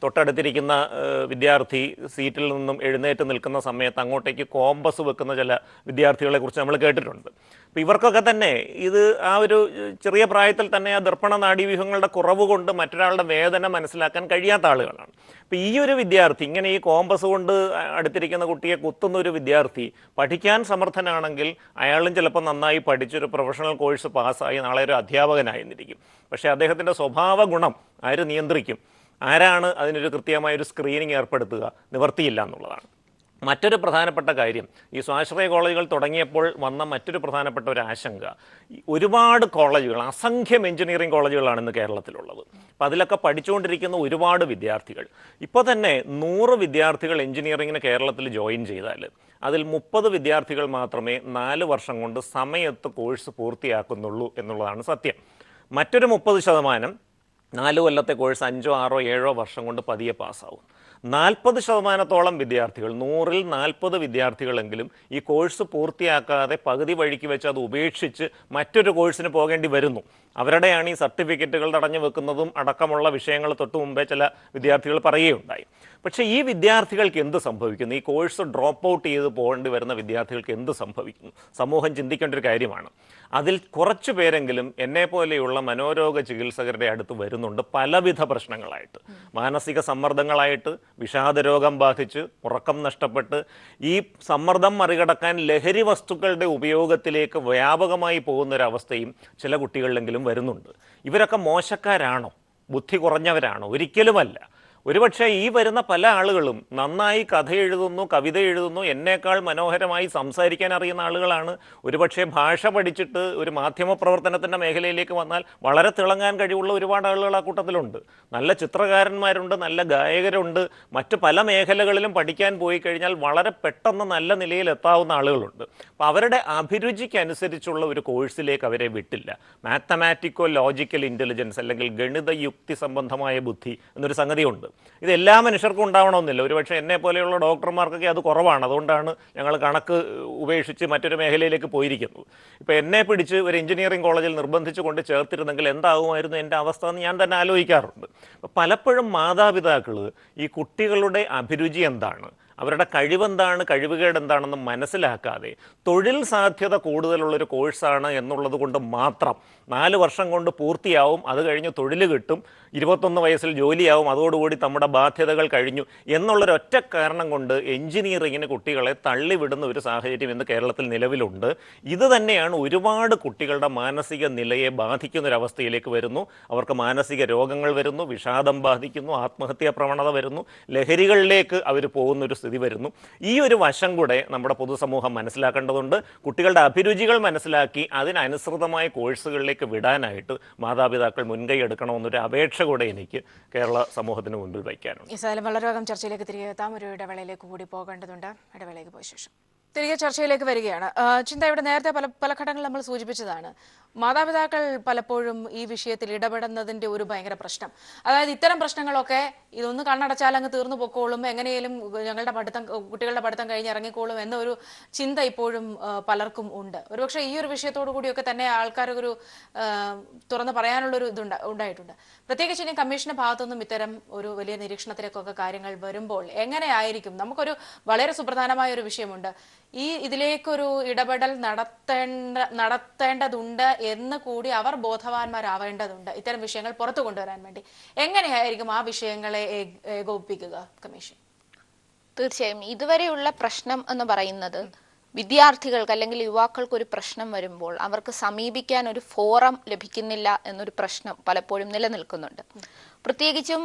തൊട്ടടുത്തിരിക്കുന്ന വിദ്യാർത്ഥി സീറ്റിൽ നിന്നും എഴുന്നേറ്റ് നിൽക്കുന്ന സമയത്ത് അങ്ങോട്ടേക്ക് കോമ്പസ് വെക്കുന്ന ചില വിദ്യാർത്ഥികളെ കുറിച്ച് നമ്മൾ കേട്ടിട്ടുണ്ട്. അപ്പോൾ ഇവർക്കൊക്കെ തന്നെ ഇത് ആ ഒരു ചെറിയ പ്രായത്തിൽ തന്നെ ആ ദർപ്പണ നാഡീവ്യൂഹങ്ങളുടെ കുറവ് കൊണ്ട് മറ്റൊരാളുടെ വേദന മനസ്സിലാക്കാൻ കഴിയാത്ത ആളുകളാണ്. അപ്പോൾ ഈ ഒരു വിദ്യാർത്ഥി, ഇങ്ങനെ ഈ കോമ്പസ് കൊണ്ട് അടുത്തിരിക്കുന്ന കുട്ടിയെ കുത്തുന്ന ഒരു വിദ്യാർത്ഥി പഠിക്കാൻ സമർത്ഥനാണെങ്കിൽ അയാളും ചിലപ്പോൾ നന്നായി പഠിച്ചൊരു പ്രൊഫഷണൽ കോഴ്സ് പാസ്സായി നാളെ ഒരു അധ്യാപകനായിരുന്നിരിക്കും. പക്ഷേ അദ്ദേഹത്തിൻ്റെ സ്വഭാവ ഗുണം ആര് നിയന്ത്രിക്കും? ആരാണ് അതിനൊരു കൃത്യമായൊരു സ്ക്രീനിങ് ഏർപ്പെടുത്തുക? നിവർത്തിയില്ല എന്നുള്ളതാണ്. മറ്റൊരു പ്രധാനപ്പെട്ട കാര്യം, ഈ സ്വാശ്രയ കോളേജുകൾ തുടങ്ങിയപ്പോൾ വന്ന മറ്റൊരു പ്രധാനപ്പെട്ട ഒരു ആശങ്ക, ഒരുപാട് കോളേജുകൾ, അസംഖ്യം എഞ്ചിനീയറിംഗ് കോളേജുകളാണ് ഇന്ന് കേരളത്തിലുള്ളത്. അപ്പോൾ അതിലൊക്കെ പഠിച്ചുകൊണ്ടിരിക്കുന്ന ഒരുപാട് വിദ്യാർത്ഥികൾ. ഇപ്പോൾ തന്നെ 100 വിദ്യാർത്ഥികൾ എഞ്ചിനീയറിങ്ങിന് കേരളത്തിൽ ജോയിൻ ചെയ്താൽ അതിൽ 30 വിദ്യാർത്ഥികൾ മാത്രമേ 4 വർഷം കൊണ്ട് സമയത്ത് കോഴ്സ് പൂർത്തിയാക്കുന്നുള്ളൂ എന്നുള്ളതാണ് സത്യം. മറ്റൊരു 30% 4 കൊല്ലത്തെ കോഴ്സ് 5, 6, 7 വർഷം കൊണ്ട് പതിയെ പാസ്സാവും. 40% വിദ്യാർത്ഥികൾ, 100-ൽ 40 വിദ്യാർത്ഥികളെങ്കിലും ഈ കോഴ്സ് പൂർത്തിയാക്കാതെ പകുതി വഴിക്ക് വെച്ച് അത് ഉപേക്ഷിച്ച് മറ്റൊരു കോഴ്സിന് പോകേണ്ടി വരുന്നു. അവരുടെയാണ് ഈ സർട്ടിഫിക്കറ്റുകൾ തടഞ്ഞു വെക്കുന്നതും അടക്കമുള്ള വിഷയങ്ങൾ തൊട്ട് മുമ്പേ ചില വിദ്യാർത്ഥികൾ പറയുകയുണ്ടായി. പക്ഷേ ഈ വിദ്യാർത്ഥികൾക്ക് എന്ത് സംഭവിക്കുന്നു? ഈ കോഴ്സ് ഡ്രോപ്പ് ഔട്ട് ചെയ്ത് പോകേണ്ടി വരുന്ന വിദ്യാർത്ഥികൾക്ക് എന്ത് സംഭവിക്കുന്നു? സമൂഹം ചിന്തിക്കേണ്ട ഒരു കാര്യമാണ്. അതിൽ കുറച്ചു പേരെങ്കിലും എന്നെപ്പോലെയുള്ള മനോരോഗ ചികിത്സകരുടെ അടുത്ത് വരുന്നുണ്ട്, പലവിധ പ്രശ്നങ്ങളായിട്ട്. മാനസിക സമ്മർദ്ദങ്ങളായിട്ട്, വിഷാദരോഗം ബാധിച്ച്, ഉറക്കം നഷ്ടപ്പെട്ട്, ഈ സമ്മർദ്ദം മറികടക്കാൻ ലഹരി വസ്തുക്കളുടെ ഉപയോഗത്തിലേക്ക് വ്യാപകമായി പോകുന്നൊരവസ്ഥയും ചില കുട്ടികളിലെങ്കിലും വരുന്നുണ്ട്. ഇവരൊക്കെ മോശക്കാരാണോ? ബുദ്ധി കുറഞ്ഞവരാണോ? ഒരിക്കലുമല്ല. ഒരുപക്ഷെ ഈ വരുന്ന പല ആളുകളും നന്നായി കഥ എഴുതുന്നു, കവിത എഴുതുന്നു, എന്നേക്കാൾ മനോഹരമായി സംസാരിക്കാൻ അറിയുന്ന ആളുകളാണ്. ഒരുപക്ഷെ ഭാഷ പഠിച്ചിട്ട് ഒരു മാധ്യമപ്രവർത്തനത്തിൻ്റെ മേഖലയിലേക്ക് വന്നാൽ വളരെ തിളങ്ങാൻ കഴിവുള്ള ഒരുപാട് ആളുകൾ ആ കൂട്ടത്തിലുണ്ട്. നല്ല ചിത്രകാരന്മാരുണ്ട്, നല്ല ഗായകരുണ്ട്. മറ്റ് പല മേഖലകളിലും പഠിക്കാൻ പോയി കഴിഞ്ഞാൽ വളരെ പെട്ടെന്ന് നല്ല നിലയിൽ എത്താവുന്ന ആളുകളുണ്ട്. അപ്പോൾ അവരുടെ അഭിരുചിക്കനുസരിച്ചുള്ള ഒരു കോഴ്സിലേക്ക് അവരെ വിട്ടില്ല. മാത്തമാറ്റിക്കോ ലോജിക്കൽ ഇൻ്റലിജൻസ് അല്ലെങ്കിൽ ഗണിത യുക്തി സംബന്ധമായ ബുദ്ധി എന്നൊരു സംഗതിയുണ്ട്. ഇത് എല്ലാ മനുഷ്യർക്കും ഉണ്ടാവണമെന്നില്ല. ഒരുപക്ഷെ എന്നെ പോലെയുള്ള ഡോക്ടർമാർക്കൊക്കെ അത് കുറവാണ്. അതുകൊണ്ടാണ് ഞങ്ങൾ കണക്ക് ഉപേക്ഷിച്ച് മറ്റൊരു മേഖലയിലേക്ക് പോയിരിക്കുന്നത്. ഇപ്പോൾ എന്നെ പിടിച്ച് ഒരു എഞ്ചിനീയറിംഗ് കോളേജിൽ നിർബന്ധിച്ച് കൊണ്ട് ചേർത്തിരുന്നെങ്കിൽ എന്താകുമായിരുന്നു എൻ്റെ അവസ്ഥ എന്ന് ഞാൻ തന്നെ ആലോചിക്കാറുണ്ട്. അപ്പോൾ പലപ്പോഴും മാതാപിതാക്കൾ ഈ കുട്ടികളുടെ അഭിരുചി എന്താണ്, അവരുടെ കഴിവെന്താണ്, കഴിവുകേട് എന്താണെന്ന് മനസ്സിലാക്കാതെ തൊഴിൽ സാധ്യത കൂടുതലുള്ളൊരു കോഴ്സാണ് എന്നുള്ളത് കൊണ്ട് മാത്രം 4 വർഷം കൊണ്ട് പൂർത്തിയാവും, അത് കഴിഞ്ഞ് തൊഴിൽ കിട്ടും, 21 വയസ്സിൽ ജോലിയാവും, അതോടുകൂടി നമ്മുടെ ബാധ്യതകൾ കഴിഞ്ഞു എന്നുള്ളൊരൊറ്റ കാരണം കൊണ്ട് എഞ്ചിനീയറിങ്ങിന് കുട്ടികളെ തള്ളിവിടുന്ന ഒരു സാഹചര്യം ഇന്ന് കേരളത്തിൽ നിലവിലുണ്ട്. ഇത് തന്നെയാണ് ഒരുപാട് കുട്ടികളുടെ മാനസിക നിലയെ ബാധിക്കുന്നൊരവസ്ഥയിലേക്ക് വരുന്നു. അവർക്ക് മാനസിക രോഗങ്ങൾ വരുന്നു, വിഷാദം ബാധിക്കുന്നു, ആത്മഹത്യാ പ്രവണത വരുന്നു, ലഹരികളിലേക്ക് അവർ പോകുന്നൊരു സ്ഥിതി വരുന്നു. ഈ ഒരു വശം കൂടെ നമ്മുടെ പൊതുസമൂഹം മനസ്സിലാക്കേണ്ടതുണ്ട്. കുട്ടികളുടെ അഭിരുചികൾ മനസ്സിലാക്കി അതിനനുസൃതമായ കോഴ്സുകളിലേക്ക് വിടാനായിട്ട് മാതാപിതാക്കൾ മുൻകൈ എടുക്കണമെന്നൊരു അപേക്ഷ കൂടെ എനിക്ക് കേരള സമൂഹത്തിന് മുൻപിൽ വയ്ക്കാനുണ്ട്. ഇസായാലും വളരെ വേഗം ചർച്ചയിലേക്ക് തിരികെ എത്താം. ഒരു ഇടവേളയിലേക്ക് കൂടി പോകേണ്ടതുണ്ട്. ഇടവേളയ്ക്ക് പോയ ശേഷം തിരികെ ചർച്ചയിലേക്ക് വരികയാണ്. ചിന്ത, ഇവിടെ നേരത്തെ പല ഘട്ടങ്ങൾ നമ്മൾ സൂചിപ്പിച്ചതാണ്. മാതാപിതാക്കൾ പലപ്പോഴും ഈ വിഷയത്തിൽ ഇടപെടുന്നതിൻ്റെ ഒരു ഭയങ്കര പ്രശ്നം, അതായത് ഇത്തരം പ്രശ്നങ്ങളൊക്കെ ഇതൊന്ന് കണ്ണടച്ചാൽ അങ്ങ് തീർന്നു പൊക്കോളും, എങ്ങനെയും കുട്ടികളുടെ പഠിത്തം കഴിഞ്ഞ് ഇറങ്ങിക്കോളും എന്നൊരു ചിന്ത ഇപ്പോഴും പലർക്കും ഉണ്ട്. ഒരുപക്ഷെ ഈ ഒരു വിഷയത്തോടു കൂടിയൊക്കെ തന്നെ ആൾക്കാരൊരു തുറന്ന് പറയാനുള്ളൊരു ഉണ്ടായിട്ടുണ്ട്. പ്രത്യേകിച്ച് ഇനി കമ്മീഷന്റെ ഭാഗത്തുനിന്നും ഇത്തരം ഒരു വലിയ നിരീക്ഷണത്തിലേക്കൊക്കെ കാര്യങ്ങൾ വരുമ്പോൾ എങ്ങനെയായിരിക്കും? നമുക്കൊരു വളരെ സുപ്രധാനമായ ഒരു വിഷയമുണ്ട്. ഇതിലേക്കൊരു ഇടപെടൽ നടത്തേണ്ടതുണ്ട് എന്ന് കൂടി അവർ ബോധവാന്മാരാവേണ്ടതുണ്ട്. ഇത്തരം വിഷയങ്ങൾ പുറത്തു കൊണ്ടുവരാൻ വേണ്ടി എങ്ങനെയായിരിക്കും ആ വിഷയങ്ങളെ ഏകോപിപ്പിക്കുക കമ്മീഷൻ? തീർച്ചയായും ഇതുവരെയുള്ള പ്രശ്നം എന്ന് പറയുന്നത് വിദ്യാർത്ഥികൾക്ക് അല്ലെങ്കിൽ യുവാക്കൾക്ക് ഒരു പ്രശ്നം വരുമ്പോൾ അവർക്ക് സമീപിക്കാൻ ഒരു ഫോറം ലഭിക്കുന്നില്ല എന്നൊരു പ്രശ്നം പലപ്പോഴും നിലനിൽക്കുന്നുണ്ട്. പ്രത്യേകിച്ചും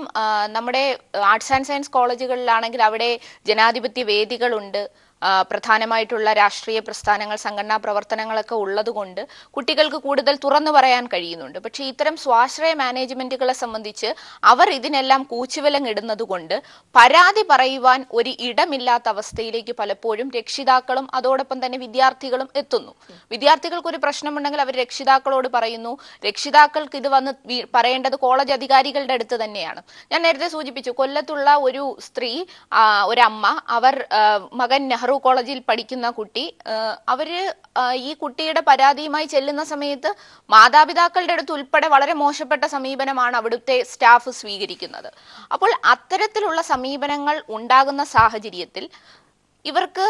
നമ്മുടെ ആർട്സ് ആൻഡ് സയൻസ് കോളേജുകളിലാണെങ്കിൽ അവിടെ ജനാധിപത്യ വേദികളുണ്ട്, പ്രധാനമായിട്ടുള്ള രാഷ്ട്രീയ പ്രസ്ഥാനങ്ങൾ, സംഘടനാ പ്രവർത്തനങ്ങളൊക്കെ ഉള്ളതുകൊണ്ട് കുട്ടികൾക്ക് കൂടുതൽ തുറന്നു പറയാൻ കഴിയുന്നുണ്ട്. പക്ഷേ ഇത്തരം സ്വാശ്രയ മാനേജ്മെന്റുകളെ സംബന്ധിച്ച് അവർ ഇതിനെല്ലാം കൂച്ചുവിലങ്ങിടുന്നത് കൊണ്ട് പരാതി പറയുവാൻ ഒരു ഇടമില്ലാത്ത അവസ്ഥയിലേക്ക് പലപ്പോഴും രക്ഷിതാക്കളും അതോടൊപ്പം തന്നെ വിദ്യാർത്ഥികളും എത്തുന്നു. വിദ്യാർത്ഥികൾക്ക് ഒരു പ്രശ്നമുണ്ടെങ്കിൽ അവർ രക്ഷിതാക്കളോട് പറയുന്നു. രക്ഷിതാക്കൾക്ക് ഇത് വന്ന് പറയേണ്ടത് കോളേജ് അധികാരികളുടെ അടുത്ത് തന്നെയാണ്. ഞാൻ നേരത്തെ സൂചിപ്പിച്ചു, കൊല്ലത്തുള്ള ഒരു സ്ത്രീ, ഒരമ്മ, അവർ മകൻ നെഹ്റു കോളേജിൽ പഠിക്കുന്ന കുട്ടി, അവര് ഈ കുട്ടിയുടെ പരാതിയുമായി ചെല്ലുന്ന സമയത്ത് മാതാപിതാക്കളുടെ അടുത്ത് ഉൾപ്പെടെ വളരെ മോശപ്പെട്ട സമീപനമാണ് അവിടുത്തെ സ്റ്റാഫ് സ്വീകരിക്കുന്നത്. അപ്പോൾ അത്തരത്തിലുള്ള സമീപനങ്ങൾ ഉണ്ടാകുന്ന സാഹചര്യത്തിൽ ഇവർക്ക്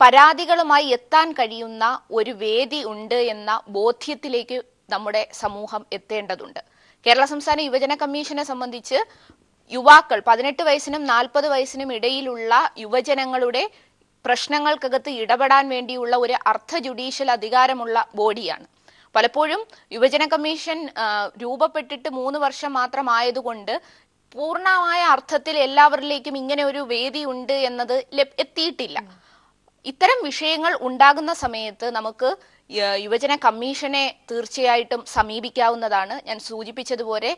പരാതികളുമായി എത്താൻ കഴിയുന്ന ഒരു വേദി ഉണ്ട് എന്ന ബോധ്യത്തിലേക്ക് നമ്മുടെ സമൂഹം എത്തേണ്ടതുണ്ട്. കേരള സംസ്ഥാന യുവജന കമ്മീഷനെ സംബന്ധിച്ച് യുവാക്കൾ 18 വയസ്സിനും 40 വയസ്സിനും ഇടയിലുള്ള യുവജനങ്ങളുടെ പ്രശ്നങ്ങൾക്കകത്ത് ഇടപെടാൻ വേണ്ടിയുള്ള ഒരു അർദ്ധ ജുഡീഷ്യൽ അധികാരമുള്ള ബോഡിയാണ്. പലപ്പോഴും യുവജന കമ്മീഷൻ രൂപപ്പെട്ടിട്ട് 3 വർഷം മാത്രമായതുകൊണ്ട് പൂർണ്ണമായ അർത്ഥത്തിൽ എല്ലാവരിലേക്കും ഇങ്ങനെ ഒരു വേദി ഉണ്ട് എന്നത് എത്തിയിട്ടില്ല. ഇത്തരം വിഷയങ്ങൾ ഉണ്ടാകുന്ന സമയത്ത് നമുക്ക് യുവജന കമ്മീഷനെ തീർച്ചയായിട്ടും സമീപിക്കാവുന്നതാണ്. ഞാൻ സൂചിപ്പിച്ചതുപോലെ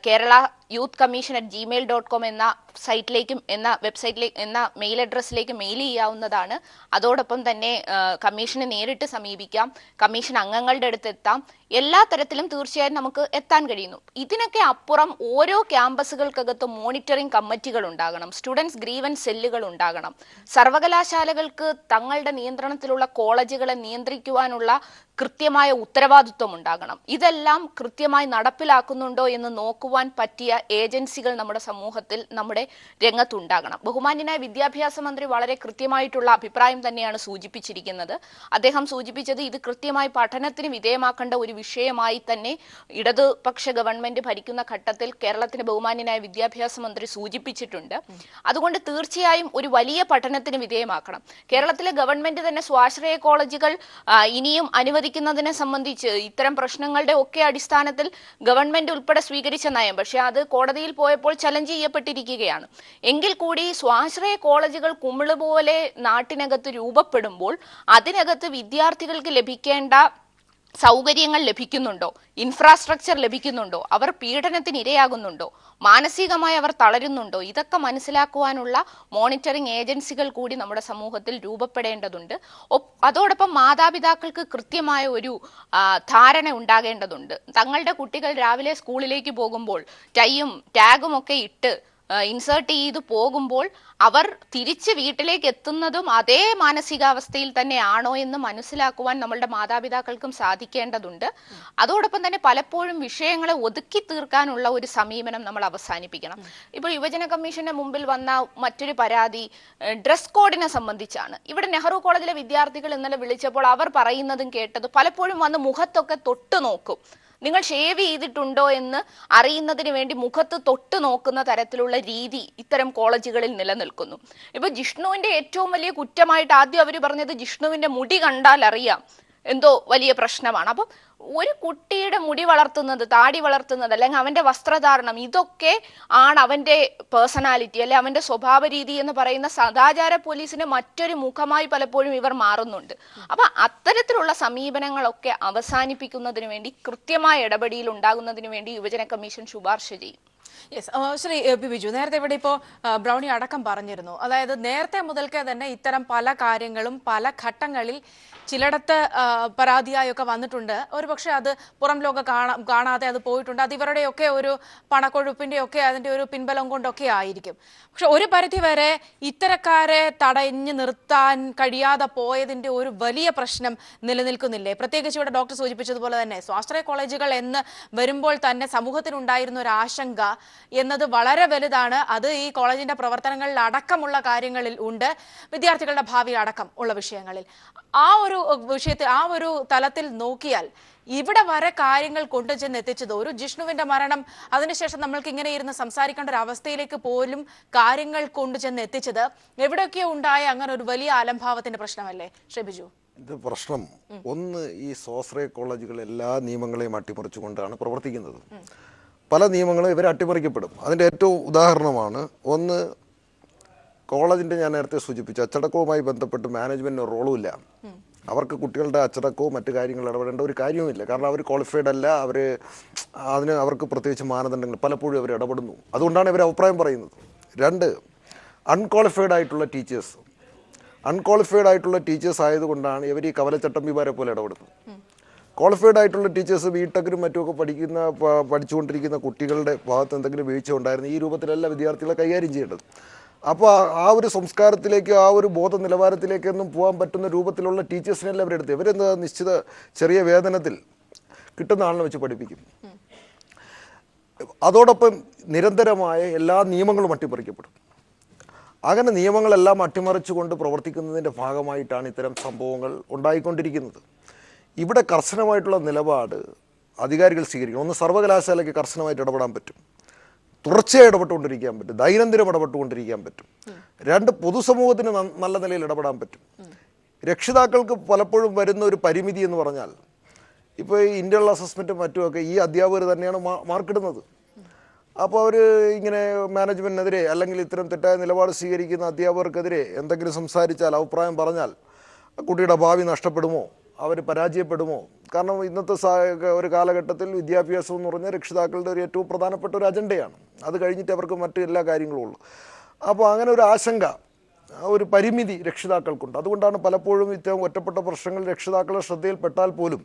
കേരള യൂത്ത് കമ്മീഷൻ @gmail.com എന്ന സൈറ്റിലേക്കും എന്ന മെയിൽ അഡ്രസ്സിലേക്ക് മെയിൽ ചെയ്യാവുന്നതാണ്. അതോടൊപ്പം തന്നെ കമ്മീഷനെ നേരിട്ട് സമീപിക്കാം, കമ്മീഷൻ അംഗങ്ങളുടെ അടുത്ത് എത്താം. എല്ലാ തരത്തിലും തീർച്ചയായും നമുക്ക് എത്താൻ കഴിയുന്നു. ഇതിനൊക്കെ അപ്പുറം ഓരോ ക്യാമ്പസുകൾക്കകത്ത് മോണിറ്ററിംഗ് കമ്മിറ്റികൾ ഉണ്ടാകണം, സ്റ്റുഡൻസ് ഗ്രീവൻസ് സെല്ലുകൾ ഉണ്ടാകണം. സർവകലാശാലകൾക്ക് തങ്ങളുടെ നിയന്ത്രണത്തിലുള്ള കോളേജുകളെ നിയന്ത്രിക്കുവാനുള്ള കൃത്യമായ ഉത്തരവാദിത്വം ഉണ്ടാകണം. ഇതെല്ലാം കൃത്യമായി നടപ്പിലാക്കുന്നുണ്ടോ എന്ന് നോക്കുവാൻ പറ്റിയ ഏജൻസികൾ നമ്മുടെ സമൂഹത്തിൽ, നമ്മുടെ രംഗത്തുണ്ടാകണം. ബഹുമാന്യനായ വിദ്യാഭ്യാസ മന്ത്രി വളരെ കൃത്യമായിട്ടുള്ള അഭിപ്രായം തന്നെയാണ് സൂചിപ്പിച്ചിരിക്കുന്നത്. അദ്ദേഹം സൂചിപ്പിച്ചത് ഇത് കൃത്യമായി പഠനത്തിന് വിധേയമാക്കേണ്ട ഒരു വിഷയമായി തന്നെ ഇടതുപക്ഷ ഗവൺമെന്റ് ഭരിക്കുന്ന ഘട്ടത്തിൽ കേരളത്തിന് ബഹുമാന്യനായ വിദ്യാഭ്യാസ മന്ത്രി സൂചിപ്പിച്ചിട്ടുണ്ട്. അതുകൊണ്ട് തീർച്ചയായും ഒരു വലിയ പഠനത്തിന് വിധേയമാക്കണം. കേരളത്തിലെ ഗവൺമെന്റ് തന്നെ സ്വാശ്രയ കോളേജുകൾ ഇനിയും അനുവദിക്കുന്നതിനെ സംബന്ധിച്ച് ഇത്തരം പ്രശ്നങ്ങളുടെ ഒക്കെ അടിസ്ഥാനത്തിൽ ഗവൺമെന്റ് ഉൾപ്പെടെ സ്വീകരിച്ച നയം, പക്ഷെ അത് കോടതിയിൽ പോയപ്പോൾ ചലഞ്ച് ചെയ്യപ്പെട്ടിരിക്കുകയാണ്. എങ്കിൽ കൂടി സ്വാശ്രയ കോളേജുകൾ കുമിളുപോലെ നാട്ടിനകത്ത് രൂപപ്പെടുമ്പോൾ അതിനകത്ത് വിദ്യാർത്ഥികൾക്ക് ലഭിക്കേണ്ട സൗകര്യങ്ങൾ ലഭിക്കുന്നുണ്ടോ, ഇൻഫ്രാസ്ട്രക്ചർ ലഭിക്കുന്നുണ്ടോ, അവർ പീഡനത്തിന് ഇരയാകുന്നുണ്ടോ, മാനസികമായി അവർ തളരുന്നുണ്ടോ, ഇതൊക്കെ മനസ്സിലാക്കുവാനുള്ള മോണിറ്ററിംഗ് ഏജൻസികൾ കൂടി നമ്മുടെ സമൂഹത്തിൽ രൂപപ്പെടേണ്ടതുണ്ട്. അതോടൊപ്പം മാതാപിതാക്കൾക്ക് കൃത്യമായ ഒരു ധാരണ ഉണ്ടാകേണ്ടതുണ്ട്. തങ്ങളുടെ കുട്ടികൾ രാവിലെ സ്കൂളിലേക്ക് പോകുമ്പോൾ ടൈയും ടാഗും ഒക്കെ ഇട്ട് ഇൻസേർട്ട് ചെയ്ത് പോകുമ്പോൾ അവർ തിരിച്ച് വീട്ടിലേക്ക് എത്തുന്നതും അതേ മാനസികാവസ്ഥയിൽ തന്നെയാണോ എന്ന് മനസ്സിലാക്കുവാൻ നമ്മളുടെ മാതാപിതാക്കൾക്കും സാധിക്കേണ്ടതുണ്ട്. അതോടൊപ്പം തന്നെ പലപ്പോഴും വിഷയങ്ങളെ ഒതുക്കി തീർക്കാനുള്ള ഒരു സമീപനം നമ്മൾ അവസാനിപ്പിക്കണം. ഇപ്പോൾ യുവജന കമ്മീഷന്റെ മുമ്പിൽ വന്ന മറ്റൊരു പരാതി ഡ്രസ് കോഡിനെ സംബന്ധിച്ചാണ്. ഇവിടെ നെഹ്റു കോളേജിലെ വിദ്യാർത്ഥികൾ ഇന്നലെ വിളിച്ചപ്പോൾ അവർ പറയുന്നതും കേട്ടത് പലപ്പോഴും വന്ന് മുഖത്തൊക്കെ തൊട്ടു നോക്കും. നിങ്ങൾ ഷേവ് ചെയ്തിട്ടുണ്ടോ എന്ന് അറിയുന്നതിന് വേണ്ടി മുഖത്ത് തൊട്ട് നോക്കുന്ന തരത്തിലുള്ള രീതി ഇത്തരം കോളേജുകളിൽ നിലനിൽക്കുന്നു. ഇപ്പൊ ജിഷ്ണുവിന്റെ ഏറ്റവും വലിയ കുറ്റമായിട്ട് ആദ്യം അവർ പറഞ്ഞത് ജിഷ്ണുവിന്റെ മുടി കണ്ടാൽ അറിയാം എന്തോ വലിയ പ്രശ്നമാണ്. അപ്പം ഒരു കുട്ടിയുടെ മുടി വളർത്തുന്നത്, താടി വളർത്തുന്നത്, അല്ലെങ്കിൽ അവന്റെ വസ്ത്രധാരണം, ഇതൊക്കെ ആണ് അവന്റെ പേഴ്സണാലിറ്റി അല്ലെ അവന്റെ സ്വഭാവ രീതി എന്ന് പറയുന്ന സദാചാര പോലീസിന് മറ്റൊരു മുഖമായി പലപ്പോഴും ഇവർ മാറുന്നുണ്ട്. അപ്പൊ അത്തരത്തിലുള്ള സമീപനങ്ങളൊക്കെ അവസാനിപ്പിക്കുന്നതിന് വേണ്ടി കൃത്യമായ ഇടപെടൽ ഉണ്ടാകുന്നതിന് വേണ്ടി യുവജന കമ്മീഷൻ ശുപാർശ ചെയ്യും. യെസ്, ശ്രീ പി ബിജു, നേരത്തെ ഇവിടെ ഇപ്പോൾ ബ്രൗണി അടക്കം പറഞ്ഞിരുന്നു. അതായത് നേരത്തെ മുതൽക്കേ തന്നെ ഇത്തരം പല കാര്യങ്ങളും പല ഘട്ടങ്ങളിൽ ചിലയിടത്ത് പരാതിയായൊക്കെ വന്നിട്ടുണ്ട്. ഒരുപക്ഷെ അത് പുറം ലോകം കാണാതെ അത് പോയിട്ടുണ്ട്. അത് ഇവരുടെയൊക്കെ ഒരു പണക്കൊഴുപ്പിന്റെ ഒക്കെ അതിന്റെ ഒരു പിൻബലം കൊണ്ടൊക്കെ ആയിരിക്കും. പക്ഷെ ഒരു പരിധി വരെ ഇത്തരക്കാരെ തടഞ്ഞു നിർത്താൻ കഴിയാതെ പോയതിന്റെ ഒരു വലിയ പ്രശ്നം നിലനിൽക്കുന്നില്ലേ? പ്രത്യേകിച്ച് ഇവിടെ ഡോക്ടർ സൂചിപ്പിച്ചതുപോലെ തന്നെ സ്വാശ്രയ കോളേജുകൾ എന്ന് വരുമ്പോൾ തന്നെ സമൂഹത്തിനുണ്ടായിരുന്ന ഒരു ആശങ്ക എന്നത് വളരെ വലുതാണ്. അത് ഈ കോളേജിന്റെ പ്രവർത്തനങ്ങളിൽ അടക്കമുള്ള കാര്യങ്ങളിൽ ഉണ്ട്, വിദ്യാർത്ഥികളുടെ ഭാവി അടക്കം ഉള്ള വിഷയങ്ങളിൽ. ആ ഒരു വിഷയത്തിൽ, ആ ഒരു തലത്തിൽ നോക്കിയാൽ ഇവിടെ വരെ കാര്യങ്ങൾ കൊണ്ടുചെന്ന് എത്തിച്ചത്, ഒരു ജിഷ്ണുവിന്റെ മരണം, അതിനുശേഷം നമ്മൾക്ക് ഇങ്ങനെ ഇരുന്ന് സംസാരിക്കേണ്ട ഒരു അവസ്ഥയിലേക്ക് പോലും കാര്യങ്ങൾ കൊണ്ടുചെന്ന് എത്തിച്ചത് എവിടെയൊക്കെയോ ഉണ്ടായ അങ്ങനെ ഒരു വലിയ അലംഭാവത്തിന്റെ പ്രശ്നമല്ലേ ശ്രീ ബിജു? ഇത് പ്രശ്നം ഒന്ന്, ഈ സ്വാശ്രയ കോളേജുകൾ എല്ലാ നിയമങ്ങളെയും അട്ടിമറിച്ചുകൊണ്ടാണ് പ്രവർത്തിക്കുന്നത്. പല നിയമങ്ങളും ഇവർ അട്ടിമറിക്കപ്പെടും. അതിൻ്റെ ഏറ്റവും ഉദാഹരണമാണ് ഒന്ന്, കോളേജിൻ്റെ ഞാൻ നേരത്തെ സൂചിപ്പിച്ചു അച്ചടക്കവുമായി ബന്ധപ്പെട്ട് മാനേജ്മെൻറ്റിന് റോളും ഇല്ല. അവർക്ക് കുട്ടികളുടെ അച്ചടക്കവും മറ്റു കാര്യങ്ങൾ ഇടപെടേണ്ട ഒരു കാര്യവുമില്ല. കാരണം അവർ ക്വാളിഫൈഡ് അല്ല, അവർക്ക് പ്രത്യേകിച്ച് മാനദണ്ഡങ്ങൾ പലപ്പോഴും അവർ ഇടപെടുന്നു. അതുകൊണ്ടാണ് ഇവർ അഭിപ്രായം പറയുന്നത്. 2, അൺക്വാളിഫൈഡ് ആയിട്ടുള്ള ടീച്ചേഴ്സ് ആയതുകൊണ്ടാണ് ഇവർ ഈ കവലച്ചട്ടമ്പിമാരെ പോലെ ഇടപെടുന്നത്. ക്വാളിഫൈഡ് ആയിട്ടുള്ള ടീച്ചേഴ്സ് ബിടെക്കിനും മറ്റുമൊക്കെ പഠിച്ചുകൊണ്ടിരിക്കുന്ന കുട്ടികളുടെ ഭാഗത്ത് എന്തെങ്കിലും വീഴ്ച ഉണ്ടായിരുന്നു ഈ രൂപത്തിലല്ല വിദ്യാർത്ഥികളെ കൈകാര്യം ചെയ്യേണ്ടത്. അപ്പോൾ ആ ഒരു സംസ്കാരത്തിലേക്ക്, ആ ഒരു ബോധ നിലവാരത്തിലേക്കൊന്നും പോകാൻ പറ്റുന്ന രൂപത്തിലുള്ള ടീച്ചേഴ്സിനെല്ലാം അവരെടുത്ത് ഇവരെന്താ നിശ്ചിത ചെറിയ വേതനത്തിൽ കിട്ടുന്ന ആളിനെ വെച്ച് പഠിപ്പിക്കും. അതോടൊപ്പം നിരന്തരമായ എല്ലാ നിയമങ്ങളും അട്ടിമറിക്കപ്പെടും. അങ്ങനെ നിയമങ്ങളെല്ലാം അട്ടിമറിച്ചുകൊണ്ട് പ്രവർത്തിക്കുന്നതിൻ്റെ ഭാഗമായിട്ടാണ് ഇത്തരം സംഭവങ്ങൾ ഉണ്ടായിക്കൊണ്ടിരിക്കുന്നത്. ഇവിടെ കർശനമായിട്ടുള്ള നിലപാട് അധികാരികൾ സ്വീകരിക്കണം. ഒന്ന്, സർവകലാശാലയ്ക്ക് കർശനമായിട്ട് ഇടപെടാൻ പറ്റും, തുടർച്ചയായി ഇടപെട്ടുകൊണ്ടിരിക്കാൻ പറ്റും, ദൈനംദിനം ഇടപെട്ടുകൊണ്ടിരിക്കാൻ പറ്റും. 2, പൊതുസമൂഹത്തിന് നല്ല നിലയിൽ ഇടപെടാൻ പറ്റും. രക്ഷിതാക്കൾക്ക് പലപ്പോഴും വരുന്ന ഒരു പരിമിതി എന്ന് പറഞ്ഞാൽ ഇപ്പോൾ ഈ ഇൻ്റേണൽ അസസ്മെൻറ്റും മറ്റുമൊക്കെ ഈ അധ്യാപകർ തന്നെയാണ് മാർക്കിടുന്നത്. അപ്പോൾ അവർ ഇങ്ങനെ മാനേജ്മെൻറ്റിനെതിരെ അല്ലെങ്കിൽ ഇത്തരം തെറ്റായ നിലപാട് സ്വീകരിക്കുന്ന അധ്യാപകർക്കെതിരെ എന്തെങ്കിലും സംസാരിച്ചാൽ, അഭിപ്രായം പറഞ്ഞാൽ കുട്ടിയുടെ ഭാവി നഷ്ടപ്പെടുമോ, അവർ പരാജയപ്പെടുമോ? കാരണം ഇന്നത്തെ ഒരു കാലഘട്ടത്തിൽ വിദ്യാഭ്യാസം എന്ന് പറഞ്ഞാൽ രക്ഷിതാക്കളുടെ ഒരു ഏറ്റവും പ്രധാനപ്പെട്ട ഒരു അജണ്ടയാണ്. അത് കഴിഞ്ഞിട്ട് അവർക്ക് മറ്റു എല്ലാ കാര്യങ്ങളും ഉള്ളൂ. അപ്പോൾ അങ്ങനെ ഒരു ആശങ്ക, ഒരു പരിമിതി രക്ഷിതാക്കൾക്കുണ്ട്. അതുകൊണ്ടാണ് പലപ്പോഴും ഇത്തരം ഒറ്റപ്പെട്ട പ്രശ്നങ്ങൾ രക്ഷിതാക്കളുടെ ശ്രദ്ധയിൽപ്പെട്ടാൽ പോലും